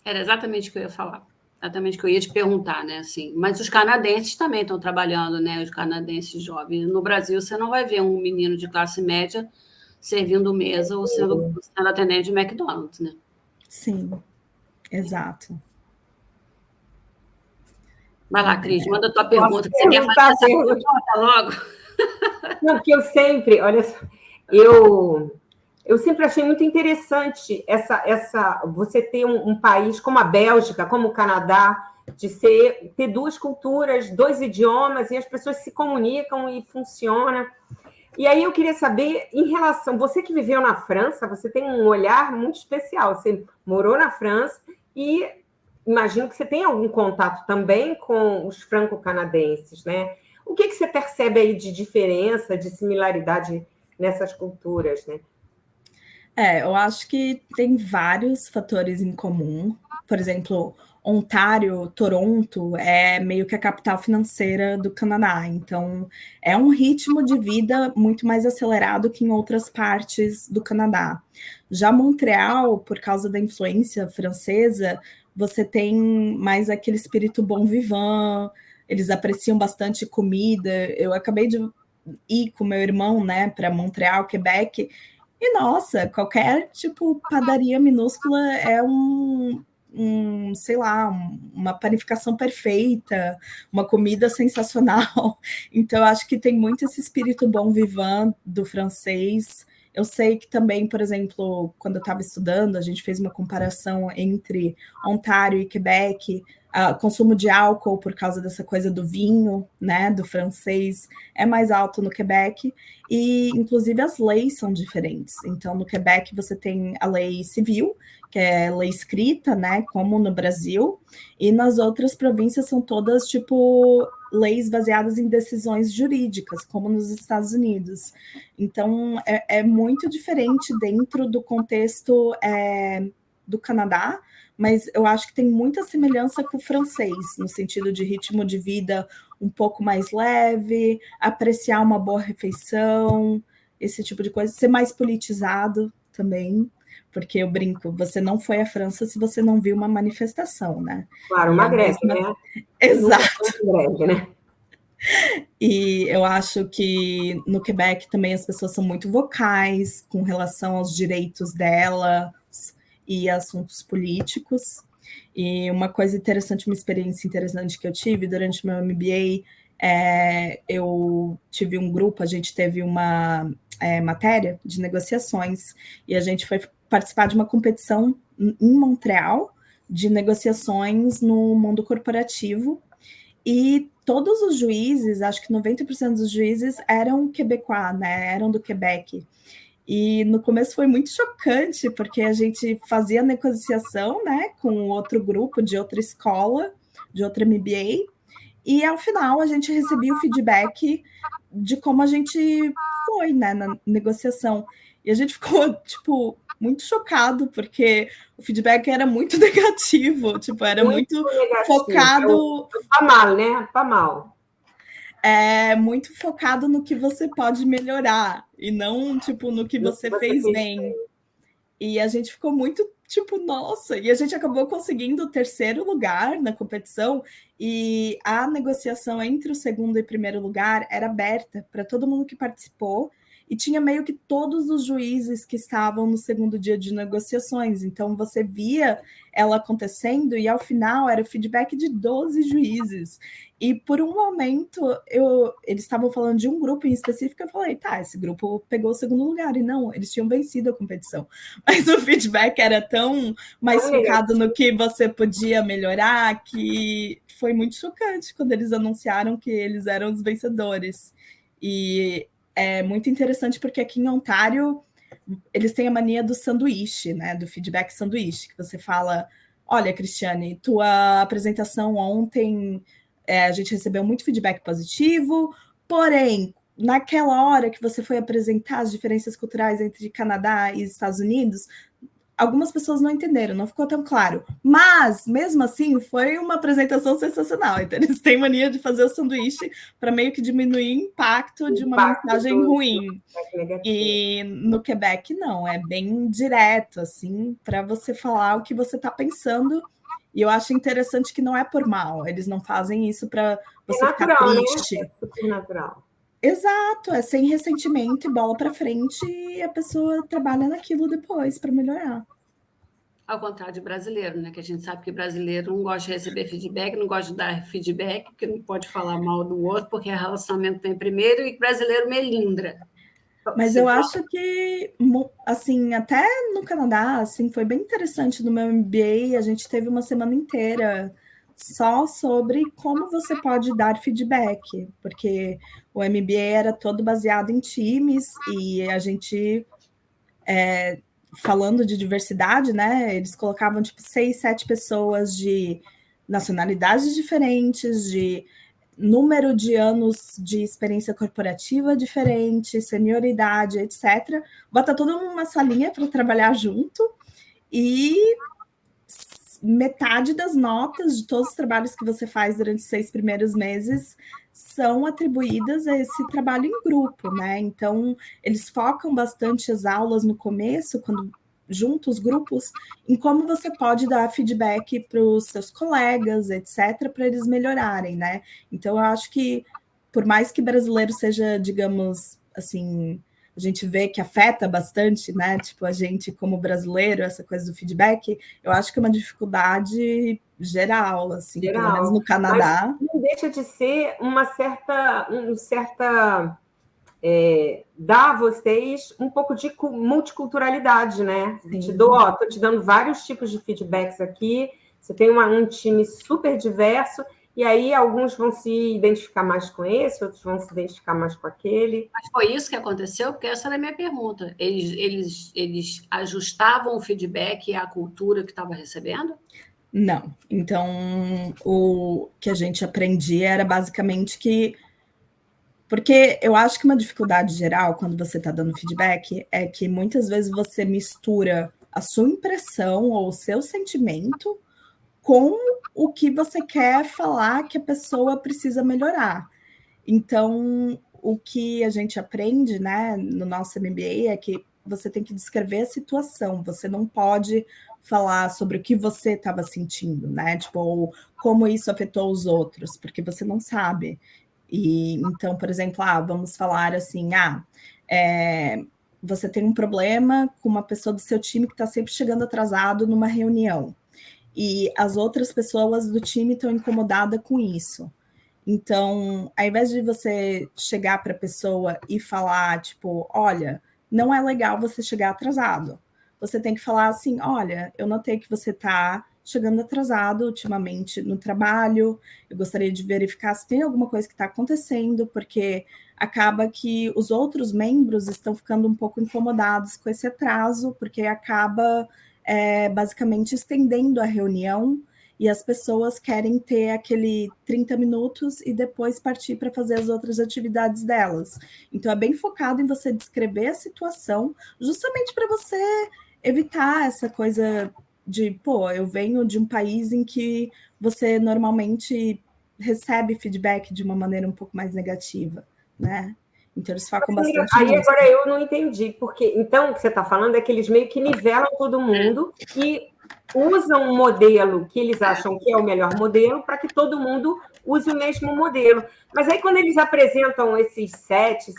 Era exatamente o que eu ia falar. Exatamente o que eu ia te perguntar, né? Assim, mas os canadenses também estão trabalhando, né? Os canadenses jovens. No Brasil, você não vai ver um menino de classe média servindo mesa ou sendo atendente de McDonald's, né? Sim, exato. Vai lá, Cris, manda a tua pergunta. Você quer fazer essa pergunta logo? Não, porque eu sempre, olha só, eu eu sempre achei muito interessante você ter um país como a Bélgica, como o Canadá, de ter duas culturas, dois idiomas, e as pessoas se comunicam e funciona. E aí eu queria saber, em relação, você que viveu na França, você tem um olhar muito especial, você morou na França e imagino que você tem algum contato também com os franco-canadenses, né? O que você percebe aí de diferença, de similaridade nessas culturas, né? Eu acho que tem vários fatores em comum. Por exemplo, Ontário, Toronto é meio que a capital financeira do Canadá, então é um ritmo de vida muito mais acelerado que em outras partes do Canadá. Já Montreal, por causa da influência francesa, você tem mais aquele espírito bon vivant, eles apreciam bastante comida. Eu acabei de ir com meu irmão, né, para Montreal, Quebec, e, nossa, qualquer, tipo, padaria minúscula é sei lá, uma panificação perfeita, uma comida sensacional. Então, eu acho que tem muito esse espírito bon vivant do francês. Eu sei que também, por exemplo, quando eu estava estudando, a gente fez uma comparação entre Ontário e Quebec, consumo de álcool por causa dessa coisa do vinho, né, do francês, é mais alto no Quebec, e inclusive as leis são diferentes. Então, no Quebec você tem a lei civil, que é lei escrita, né, como no Brasil, e nas outras províncias são todas, tipo, leis baseadas em decisões jurídicas, como nos Estados Unidos. Então, é muito diferente dentro do contexto do Canadá, mas eu acho que tem muita semelhança com o francês, no sentido de ritmo de vida um pouco mais leve, apreciar uma boa refeição, esse tipo de coisa, ser mais politizado também, porque eu brinco, você não foi à França se você não viu uma manifestação, né? Claro, uma greve, né? Exato. Greve, né? E eu acho que no Quebec também as pessoas são muito vocais com relação aos direitos delas e assuntos políticos. E uma coisa interessante, uma experiência interessante que eu tive durante o meu MBA, eu tive um grupo, a gente teve uma matéria de negociações e a gente foi participar de uma competição em Montreal de negociações no mundo corporativo. E todos os juízes, acho que 90% dos juízes eram quebecois, né? Eram do Quebec. E no começo foi muito chocante, porque a gente fazia negociação, né, com outro grupo de outra escola, de outra MBA, e ao final a gente recebia o feedback de como a gente foi, né, na negociação. E a gente ficou, tipo, muito chocado, porque o feedback era muito negativo, tipo, era muito focado... Tá mal, né? Tá mal. Muito focado no que você pode melhorar, e não, tipo, no que você fez bem. E a gente ficou muito, tipo, nossa, e a gente acabou conseguindo o 3º lugar na competição, e a negociação entre o 2º e 1º lugar era aberta para todo mundo que participou, e tinha meio que todos os juízes que estavam no 2º dia de negociações, então você via ela acontecendo, e ao final era o feedback de 12 juízes, e por um momento eles estavam falando de um grupo em específico, eu falei, tá, esse grupo pegou o 2º lugar, e não, eles tinham vencido a competição, mas o feedback era tão mais focado no que você podia melhorar, que foi muito chocante quando eles anunciaram que eles eram os vencedores. E é muito interessante porque aqui em Ontário eles têm a mania do sanduíche, né? Do feedback sanduíche, que você fala, olha, Cristiane, tua apresentação ontem, a gente recebeu muito feedback positivo, porém, naquela hora que você foi apresentar as diferenças culturais entre Canadá e Estados Unidos, algumas pessoas não entenderam, não ficou tão claro. Mas, mesmo assim, foi uma apresentação sensacional. Então, eles têm mania de fazer o sanduíche para meio que diminuir o impacto de uma mensagem ruim. E no Quebec, não. É bem direto, assim, para você falar o que você está pensando. E eu acho interessante que não é por mal. Eles não fazem isso para você ficar triste. Né? É super natural. Exato, é sem ressentimento e bola para frente e a pessoa trabalha naquilo depois para melhorar. Ao contrário de brasileiro, né? Que a gente sabe que brasileiro não gosta de receber feedback, não gosta de dar feedback, porque não pode falar mal do outro, porque o relacionamento tem primeiro, e brasileiro melindra. Mas eu acho que, assim, até no Canadá, assim, foi bem interessante no meu MBA, a gente teve uma semana inteira só sobre como você pode dar feedback, porque o MBA era todo baseado em times e a gente, falando de diversidade, né, eles colocavam, tipo, 6, 7 pessoas de nacionalidades diferentes, de número de anos de experiência corporativa diferente, senioridade, etc. Bota tudo numa salinha para trabalhar junto e metade das notas de todos os trabalhos que você faz durante os 6 primeiros meses são atribuídas a esse trabalho em grupo, né? Então, eles focam bastante as aulas no começo, quando juntam os grupos, em como você pode dar feedback para os seus colegas, etc., para eles melhorarem, né? Então, eu acho que, por mais que brasileiro seja, digamos, assim, a gente vê que afeta bastante, né? Tipo, a gente, como brasileiro, essa coisa do feedback, eu acho que é uma dificuldade geral, assim, pelo menos no Canadá. Mas não deixa de ser dá a vocês um pouco de multiculturalidade, né? Estou te dando vários tipos de feedbacks aqui. Você tem um time super diverso, e aí alguns vão se identificar mais com esse, outros vão se identificar mais com aquele. Mas foi isso que aconteceu? Porque essa era a minha pergunta. Eles ajustavam o feedback à cultura que estava recebendo? Não. Então, o que a gente aprendia era basicamente que... Porque eu acho que uma dificuldade geral, quando você está dando feedback, é que muitas vezes você mistura a sua impressão ou o seu sentimento com o que você quer falar que a pessoa precisa melhorar. Então, o que a gente aprende, né, no nosso MBA é que você tem que descrever a situação, você não pode falar sobre o que você estava sentindo, né, tipo, ou como isso afetou os outros, porque você não sabe. E então, por exemplo, vamos falar assim, você tem um problema com uma pessoa do seu time que está sempre chegando atrasado numa reunião, e as outras pessoas do time estão incomodadas com isso. Então, ao invés de você chegar para a pessoa e falar, tipo, olha, não é legal você chegar atrasado. Você tem que falar assim, olha, eu notei que você está chegando atrasado ultimamente no trabalho, eu gostaria de verificar se tem alguma coisa que está acontecendo, porque acaba que os outros membros estão ficando um pouco incomodados com esse atraso, porque acaba basicamente estendendo a reunião, e as pessoas querem ter aquele 30 minutos e depois partir para fazer as outras atividades delas. Então, é bem focado em você descrever a situação, justamente para você evitar essa coisa de, pô, eu venho de um país em que você normalmente recebe feedback de uma maneira um pouco mais negativa, né? Então, eles focam bastante nisso. Aí, nisso. agora, eu não entendi, porque, então, o que você está falando é que eles meio que nivelam todo mundo e usam um modelo que eles acham que é o melhor modelo para que todo mundo use o mesmo modelo. Mas aí, quando eles apresentam esses sets,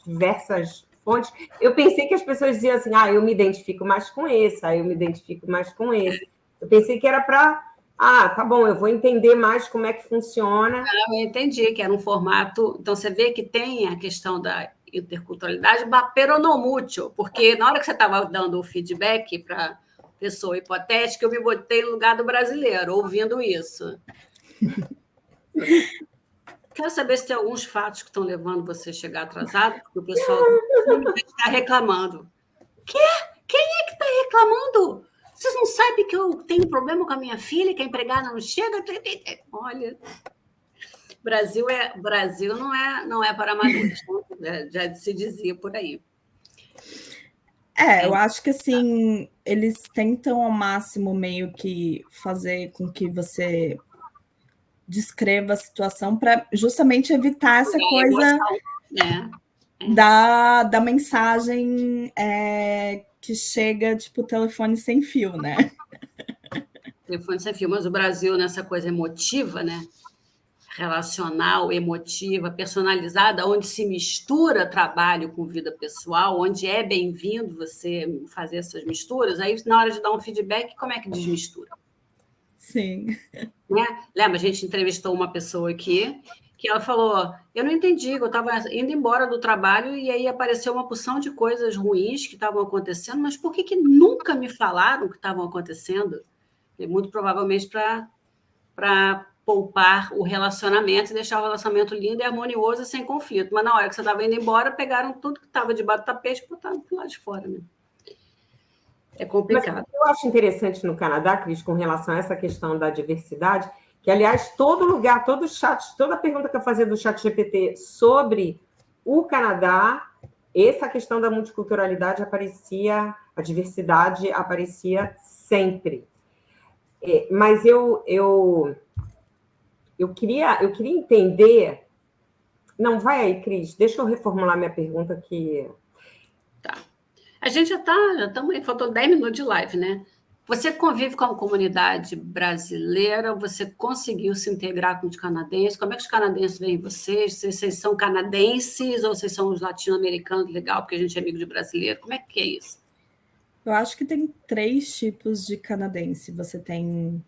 diversas fontes, eu pensei que as pessoas diziam assim, eu me identifico mais com esse, eu me identifico mais com esse. Eu pensei que era para... tá bom, eu vou entender mais como é que funciona. Eu entendi que era um formato... Então, você vê que tem a questão da interculturalidade, peronomútil, porque na hora que você estava dando o feedback para pessoa hipotética, eu me botei no lugar do brasileiro, ouvindo isso. Quero saber se tem alguns fatos que estão levando você a chegar atrasado, porque o pessoal está reclamando. Quê? Quem é que está reclamando? Vocês não sabem que eu tenho problema com a minha filha, que a empregada não chega? Olha, Brasil não é para amadores, já se dizia por aí. Eu acho que assim, eles tentam ao máximo meio que fazer com que você descreva a situação para justamente evitar essa coisa da mensagem que chega, tipo, telefone sem fio, né? Telefone sem fio, mas o Brasil, nessa coisa emotiva, né? Relacional, emotiva, personalizada, onde se mistura trabalho com vida pessoal, onde é bem-vindo você fazer essas misturas, aí na hora de dar um feedback, como é que desmistura? Sim. Né? Lembra, a gente entrevistou uma pessoa aqui que ela falou, eu não entendi, eu estava indo embora do trabalho e aí apareceu uma porção de coisas ruins que estavam acontecendo, mas por que nunca me falaram que estavam acontecendo? E muito provavelmente para poupar o relacionamento e deixar o relacionamento lindo e harmonioso e sem conflito. Mas na hora que você estava indo embora, pegaram tudo que estava debaixo do tapete e botaram para o lado de fora, né? É complicado. Mas eu acho interessante no Canadá, Cris, com relação a essa questão da diversidade, que, aliás, todo lugar, todo chat, toda pergunta que eu fazia do chat GPT sobre o Canadá, essa questão da multiculturalidade aparecia, a diversidade aparecia sempre. Mas eu queria entender... Não, vai aí, Cris, deixa eu reformular minha pergunta aqui. Tá. A gente já estamos, faltou 10 minutos de live, né? Você convive com a comunidade brasileira? Você conseguiu se integrar com os canadenses? Como é que os canadenses veem vocês? Vocês são canadenses ou vocês são os latino-americanos? Legal, porque a gente é amigo de brasileiro. Como é que é isso? Eu acho que tem 3 tipos de canadense. Você tem...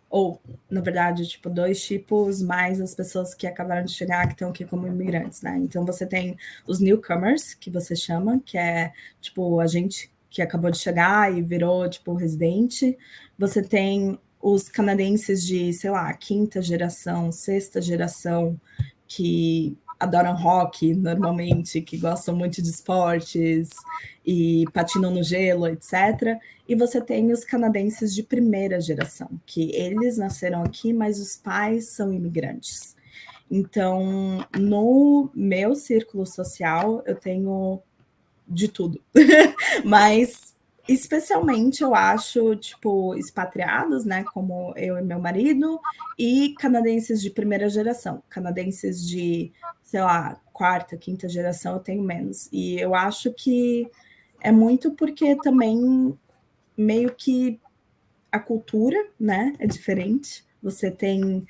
ou, na verdade, tipo, 2 tipos, mais as pessoas que acabaram de chegar, que estão aqui como imigrantes, né? Então, você tem os newcomers, que você chama, que é, tipo, a gente que acabou de chegar e virou, tipo, residente. Você tem os canadenses de, sei lá, 5ª geração, 6ª geração, que adoram rock, normalmente, que gostam muito de esportes e patinam no gelo, etc., e você tem os canadenses de 1ª geração, que eles nasceram aqui, mas os pais são imigrantes. Então, no meu círculo social, eu tenho de tudo. Mas, especialmente, eu acho, tipo, expatriados, né, como eu e meu marido, e canadenses de 1ª geração. Canadenses de, sei lá, 4ª, 5ª geração, eu tenho menos. E eu acho que é muito porque também meio que a cultura, né, é diferente. Você tem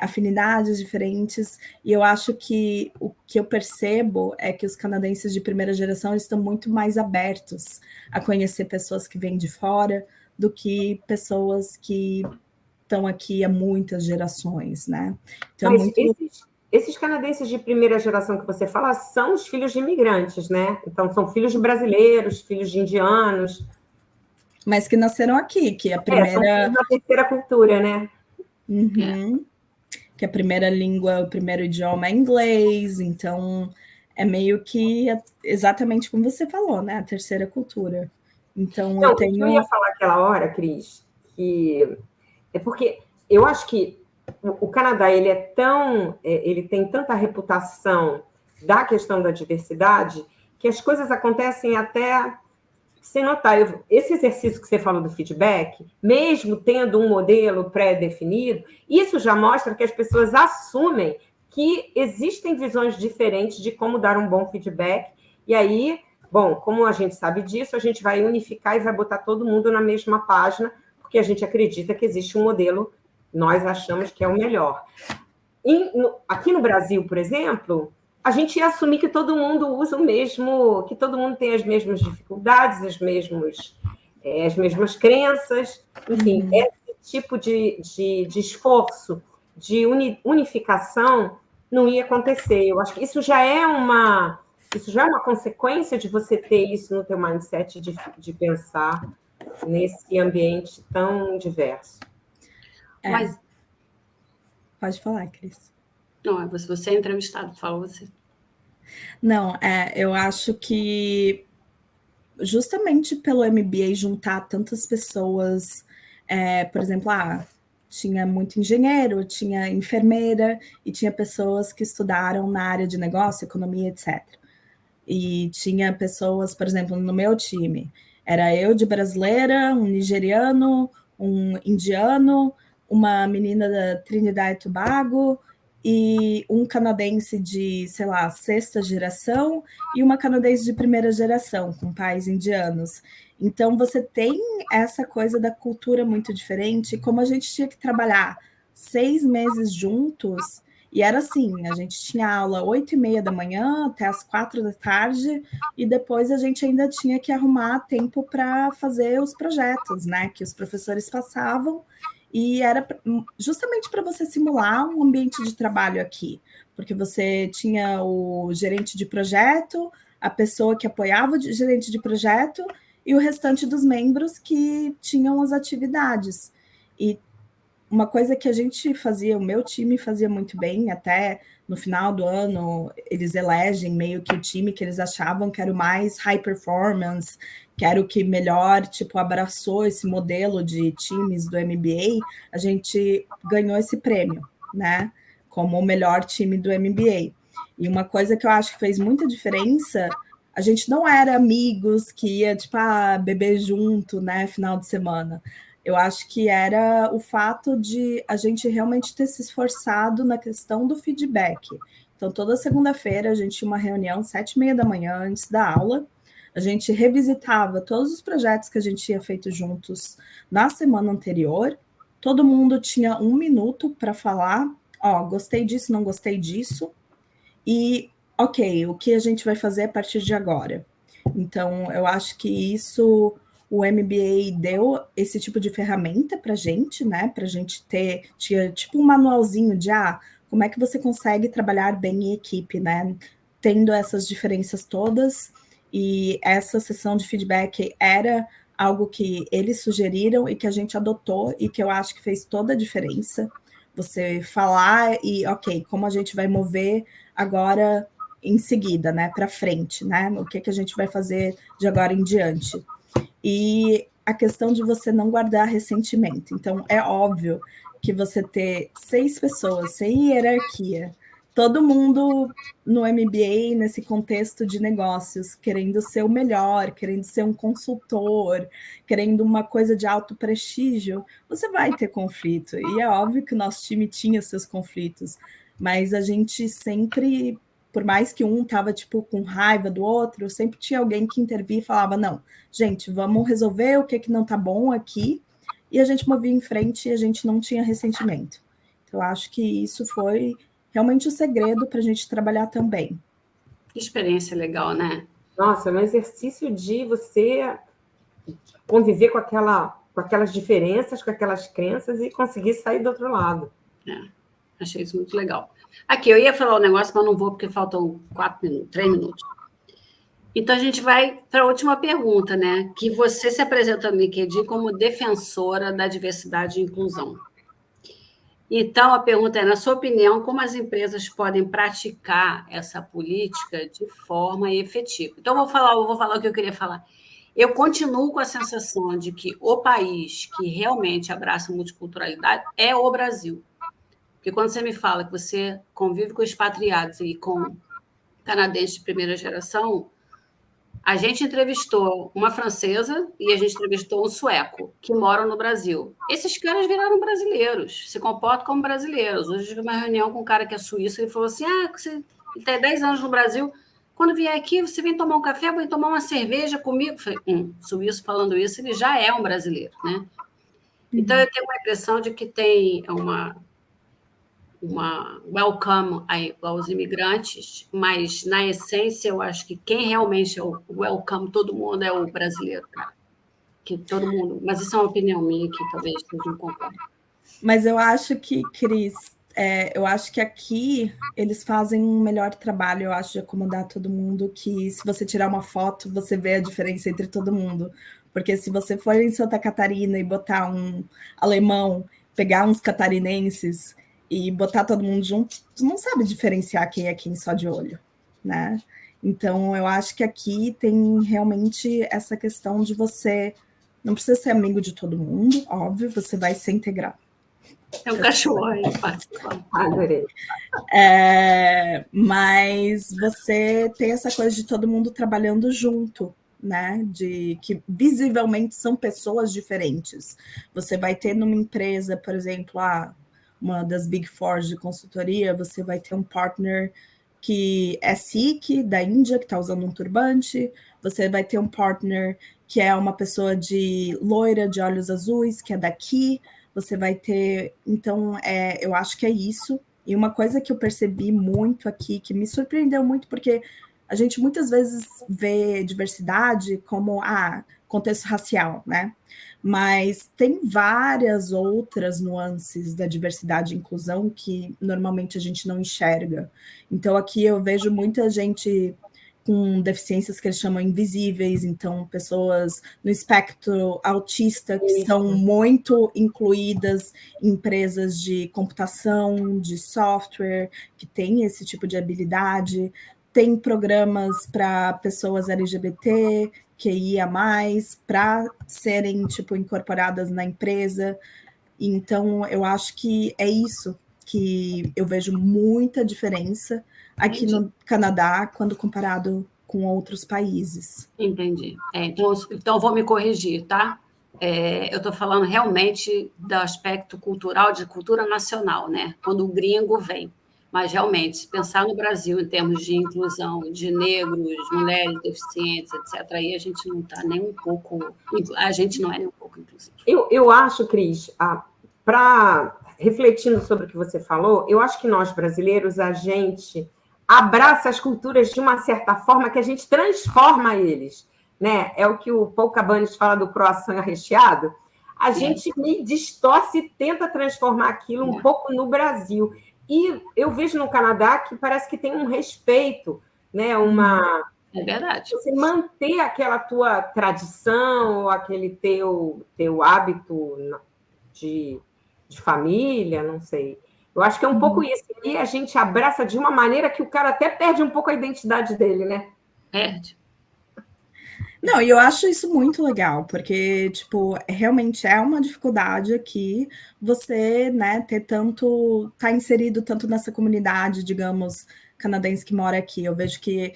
afinidades diferentes, e eu acho que o que eu percebo é que os canadenses de 1ª geração estão muito mais abertos a conhecer pessoas que vêm de fora do que pessoas que estão aqui há muitas gerações, né? Então, mas esses canadenses de 1ª geração que você fala são os filhos de imigrantes, né? Então, são filhos de brasileiros, filhos de indianos. Mas que nasceram aqui, que a primeira... são da 3ª cultura, né? Uhum. Que a primeira língua, o primeiro idioma é inglês, então é meio que exatamente como você falou, né? A 3ª cultura. Então, não, o que eu ia falar aquela hora, Cris, que é porque eu acho que o Canadá ele tem tanta reputação da questão da diversidade que as coisas acontecem até sem notar. Esse exercício que você falou do feedback, mesmo tendo um modelo pré-definido, isso já mostra que as pessoas assumem que existem visões diferentes de como dar um bom feedback, e aí, bom, como a gente sabe disso, a gente vai unificar e vai botar todo mundo na mesma página, porque a gente acredita que existe um modelo, nós achamos que é o melhor. Aqui no Brasil, por exemplo, a gente ia assumir que todo mundo usa o mesmo, que todo mundo tem as mesmas dificuldades, as mesmas crenças, enfim, esse tipo de esforço de unificação não ia acontecer. Eu acho que isso já é uma consequência de você ter isso no teu mindset de pensar nesse ambiente tão diverso. Mas... Pode falar, Cris. Não, você é entrevistado, fala você. Não, eu acho que justamente pelo MBA juntar tantas pessoas, por exemplo, tinha muito engenheiro, tinha enfermeira e tinha pessoas que estudaram na área de negócio, economia, etc. E tinha pessoas, por exemplo, no meu time, era eu de brasileira, um nigeriano, um indiano, uma menina da Trinidad e Tobago e um canadense de, sei lá, 6ª geração e uma canadense de 1ª geração, com pais indianos. Então, você tem essa coisa da cultura muito diferente, como a gente tinha que trabalhar 6 meses juntos, e era assim, a gente tinha aula 8h30 da manhã até as 4 da tarde, e depois a gente ainda tinha que arrumar tempo para fazer os projetos, né, que os professores passavam, e era justamente para você simular um ambiente de trabalho aqui, porque você tinha o gerente de projeto, a pessoa que apoiava o gerente de projeto e o restante dos membros que tinham as atividades. E uma coisa que a gente fazia, o meu time fazia muito bem, até no final do ano, eles elegem meio que o time que eles achavam que era o mais high performance, que era o que melhor, tipo, abraçou esse modelo de times do MBA, a gente ganhou esse prêmio, né, como o melhor time do MBA. E uma coisa que eu acho que fez muita diferença, a gente não era amigos que ia, tipo, beber junto, né, final de semana. Eu acho que era o fato de a gente realmente ter se esforçado na questão do feedback. Então, toda segunda-feira a gente tinha uma reunião, 7h30 da manhã, antes da aula. A gente revisitava todos os projetos que a gente tinha feito juntos na semana anterior. Todo mundo tinha 1 minuto para falar, gostei disso, não gostei disso. E, ok, o que a gente vai fazer a partir de agora? Então, eu acho que isso... O MBA deu esse tipo de ferramenta para a gente, né? Para a gente tinha tipo um manualzinho de como é que você consegue trabalhar bem em equipe, né? Tendo essas diferenças todas, e essa sessão de feedback era algo que eles sugeriram e que a gente adotou e que eu acho que fez toda a diferença. Você falar e, ok, como a gente vai mover agora em seguida, né? Para frente, né? O que a gente vai fazer de agora em diante. E a questão de você não guardar ressentimento. Então, é óbvio que você ter 6 pessoas sem hierarquia, todo mundo no MBA, nesse contexto de negócios, querendo ser o melhor, querendo ser um consultor, querendo uma coisa de alto prestígio, você vai ter conflito. E é óbvio que o nosso time tinha seus conflitos, mas a gente sempre... Por mais que um estava tipo com raiva do outro, sempre tinha alguém que intervia e falava, não, gente, vamos resolver o que não está bom aqui, e a gente movia em frente e a gente não tinha ressentimento. Então, eu acho que isso foi realmente o segredo para a gente trabalhar também. Que experiência legal, né? Nossa, é um exercício de você conviver com aquelas diferenças, com aquelas crenças e conseguir sair do outro lado. Achei isso muito legal. Aqui, eu ia falar um negócio, mas não vou, porque faltam 3 minutos. Então, a gente vai para a última pergunta, né? Que você se apresenta no LinkedIn como defensora da diversidade e inclusão. Então, a pergunta é, na sua opinião, como as empresas podem praticar essa política de forma efetiva? Então, eu vou falar o que eu queria falar. Eu continuo com a sensação de que o país que realmente abraça a multiculturalidade é o Brasil. Porque quando você me fala que você convive com expatriados e com canadenses de primeira geração, a gente entrevistou uma francesa e a gente entrevistou um sueco que moram no Brasil. Esses caras viraram brasileiros, se comportam como brasileiros. Hoje eu tive uma reunião com um cara que é suíço, ele falou assim, você tem 10 anos no Brasil, quando vier aqui, você vem tomar um café, vem tomar uma cerveja comigo. Eu falei, suíço falando isso, ele já é um brasileiro, né? Então, eu tenho uma impressão de que tem uma welcome aos imigrantes, mas, na essência, eu acho que quem realmente é o welcome todo mundo é o brasileiro, cara. Que todo mundo... Mas isso é uma opinião minha que talvez vocês não concordem. Mas eu acho que, Cris, eu acho que aqui eles fazem um melhor trabalho, eu acho, de acomodar todo mundo, que se você tirar uma foto, você vê a diferença entre todo mundo. Porque se você for em Santa Catarina e botar um alemão, pegar uns catarinenses e botar todo mundo junto, tu não sabe diferenciar quem é quem só de olho, né? Então, eu acho que aqui tem realmente essa questão de você... Não precisa ser amigo de todo mundo, óbvio, você vai se integrar. É um cachorro aí participando. Adorei. Mas você tem essa coisa de todo mundo trabalhando junto, né? De que visivelmente são pessoas diferentes. Você vai ter numa empresa, por exemplo, uma das Big Four de consultoria, você vai ter um partner que é Sikh, da Índia, que está usando um turbante, você vai ter um partner que é uma pessoa de loira, de olhos azuis, que é daqui, você vai ter... Então, eu acho que é isso. E uma coisa que eu percebi muito aqui, que me surpreendeu muito, porque A gente muitas vezes vê diversidade como contexto racial, né? Mas tem várias outras nuances da diversidade e inclusão que normalmente a gente não enxerga. Então, aqui eu vejo muita gente com deficiências que eles chamam invisíveis, então pessoas no espectro autista que são muito incluídas em empresas de computação, de software, que têm esse tipo de habilidade. Tem programas para pessoas LGBT, QIA+, para serem, tipo, incorporadas na empresa. Então, eu acho que é isso que eu vejo muita diferença aqui no Canadá quando comparado com outros países. Entendi. Então, vou me corrigir, tá? Eu estou falando realmente do aspecto cultural, de cultura nacional, né? Quando o gringo vem. Mas, realmente, se pensar no Brasil em termos de inclusão de negros, mulheres deficientes, etc., aí a gente não está nem um pouco... A gente não é nem um pouco inclusivo. Eu acho, Cris, refletindo sobre o que você falou, eu acho que nós, brasileiros, a gente abraça as culturas de uma certa forma que a gente transforma eles, né? É o que o Paul Cabanes fala do croissant recheado. A gente distorce e tenta transformar aquilo um pouco no Brasil. E eu vejo no Canadá que parece que tem um respeito, né? É verdade. Você manter aquela tua tradição, aquele teu hábito de família, não sei. Eu acho que é um pouco isso. E a gente abraça de uma maneira que o cara até perde um pouco a identidade dele, né? Perde. Não, e eu acho isso muito legal, porque, tipo, realmente é uma dificuldade aqui você, né, tá inserido tanto nessa comunidade, digamos, canadense que mora aqui. Eu vejo que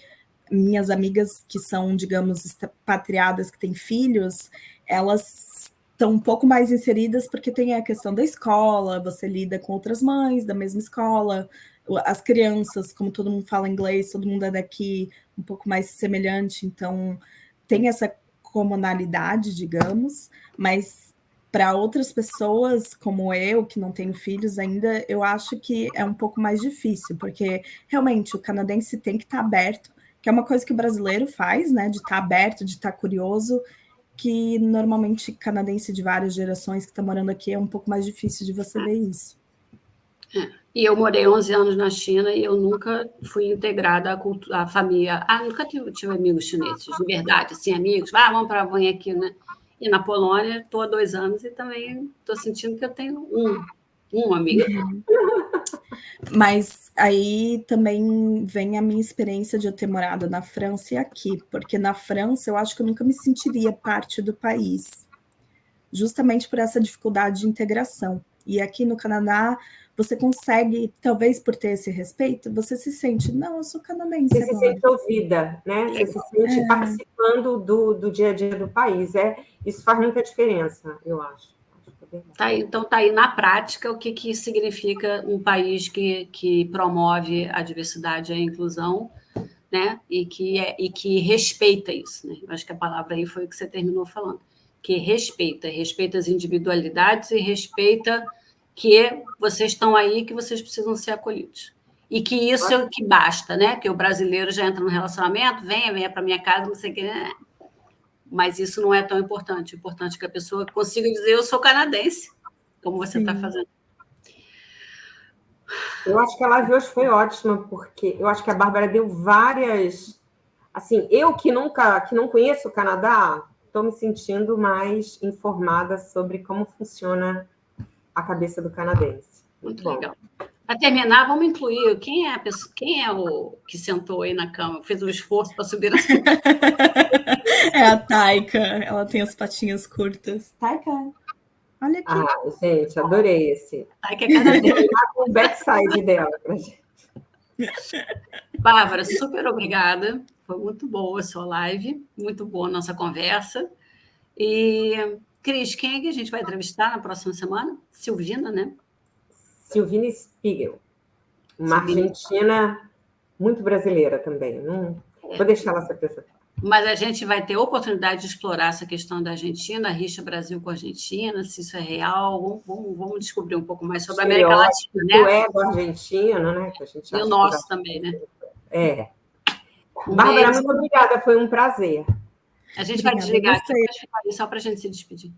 minhas amigas que são, digamos, expatriadas, que têm filhos, elas estão um pouco mais inseridas porque tem a questão da escola, você lida com outras mães da mesma escola, as crianças, como todo mundo fala inglês, todo mundo é daqui, um pouco mais semelhante, então tem essa comunalidade, digamos, mas para outras pessoas como eu, que não tenho filhos ainda, eu acho que é um pouco mais difícil, porque realmente o canadense tem que estar aberto, que é uma coisa que o brasileiro faz, né, de estar aberto, de estar curioso, que normalmente canadense de várias gerações que está morando aqui é um pouco mais difícil de você ver isso. E eu morei 11 anos na China e eu nunca fui integrada à família. Nunca tive amigos chineses, de verdade, assim, amigos. Vamos para vir aqui, né? E na Polônia estou há 2 anos e também estou sentindo que eu tenho um amigo. Mas aí também vem a minha experiência de eu ter morado na França e aqui, porque na França eu acho que eu nunca me sentiria parte do país, justamente por essa dificuldade de integração. E aqui no Canadá, você consegue, talvez por ter esse respeito, você se sente, não, eu sou canadense Você agora. se sente ouvida, né? Você se sente participando do dia a dia do país. Isso faz muita diferença, eu acho. Então, está aí na prática o que significa um país que promove a diversidade e a inclusão, né? E que respeita isso, né? Eu acho que a palavra aí foi o que você terminou falando, que respeita as individualidades e respeita que vocês estão aí, que vocês precisam ser acolhidos. E que isso é o que basta, né? Que o brasileiro já entra no relacionamento, venha para minha casa, não sei o que, né? Mas isso não é tão importante. O importante é que a pessoa consiga dizer eu sou canadense, como você está fazendo. Eu acho que a live hoje foi ótima, porque eu acho que a Bárbara deu várias... Assim, eu que não conheço o Canadá, estou me sentindo mais informada sobre como funciona a cabeça do canadense. Muito bom. Legal. Para terminar, vamos incluir quem é o que sentou aí na cama, fez um esforço para subir a sua. É a Taika, ela tem as patinhas curtas. Taika, olha aqui. Gente, adorei esse. Taika é canadense. Com o backside dela pra gente. Bárbara, super obrigada. Foi muito boa a sua live, muito boa a nossa conversa. E, Cris, quem é que a gente vai entrevistar na próxima semana? Silvina, né? Silvina Spiegel, uma argentina muito brasileira também. Vou deixar ela se apresentar. Mas a gente vai ter oportunidade de explorar essa questão da Argentina, a rixa Brasil com a Argentina, se isso é real. Vamos descobrir um pouco mais sobre a América Latina, né? O ego argentino, né? Que a gente e o nosso também, né? Bárbara, muito obrigada, foi um prazer. A gente vai desligar aqui, só para a gente se despedir.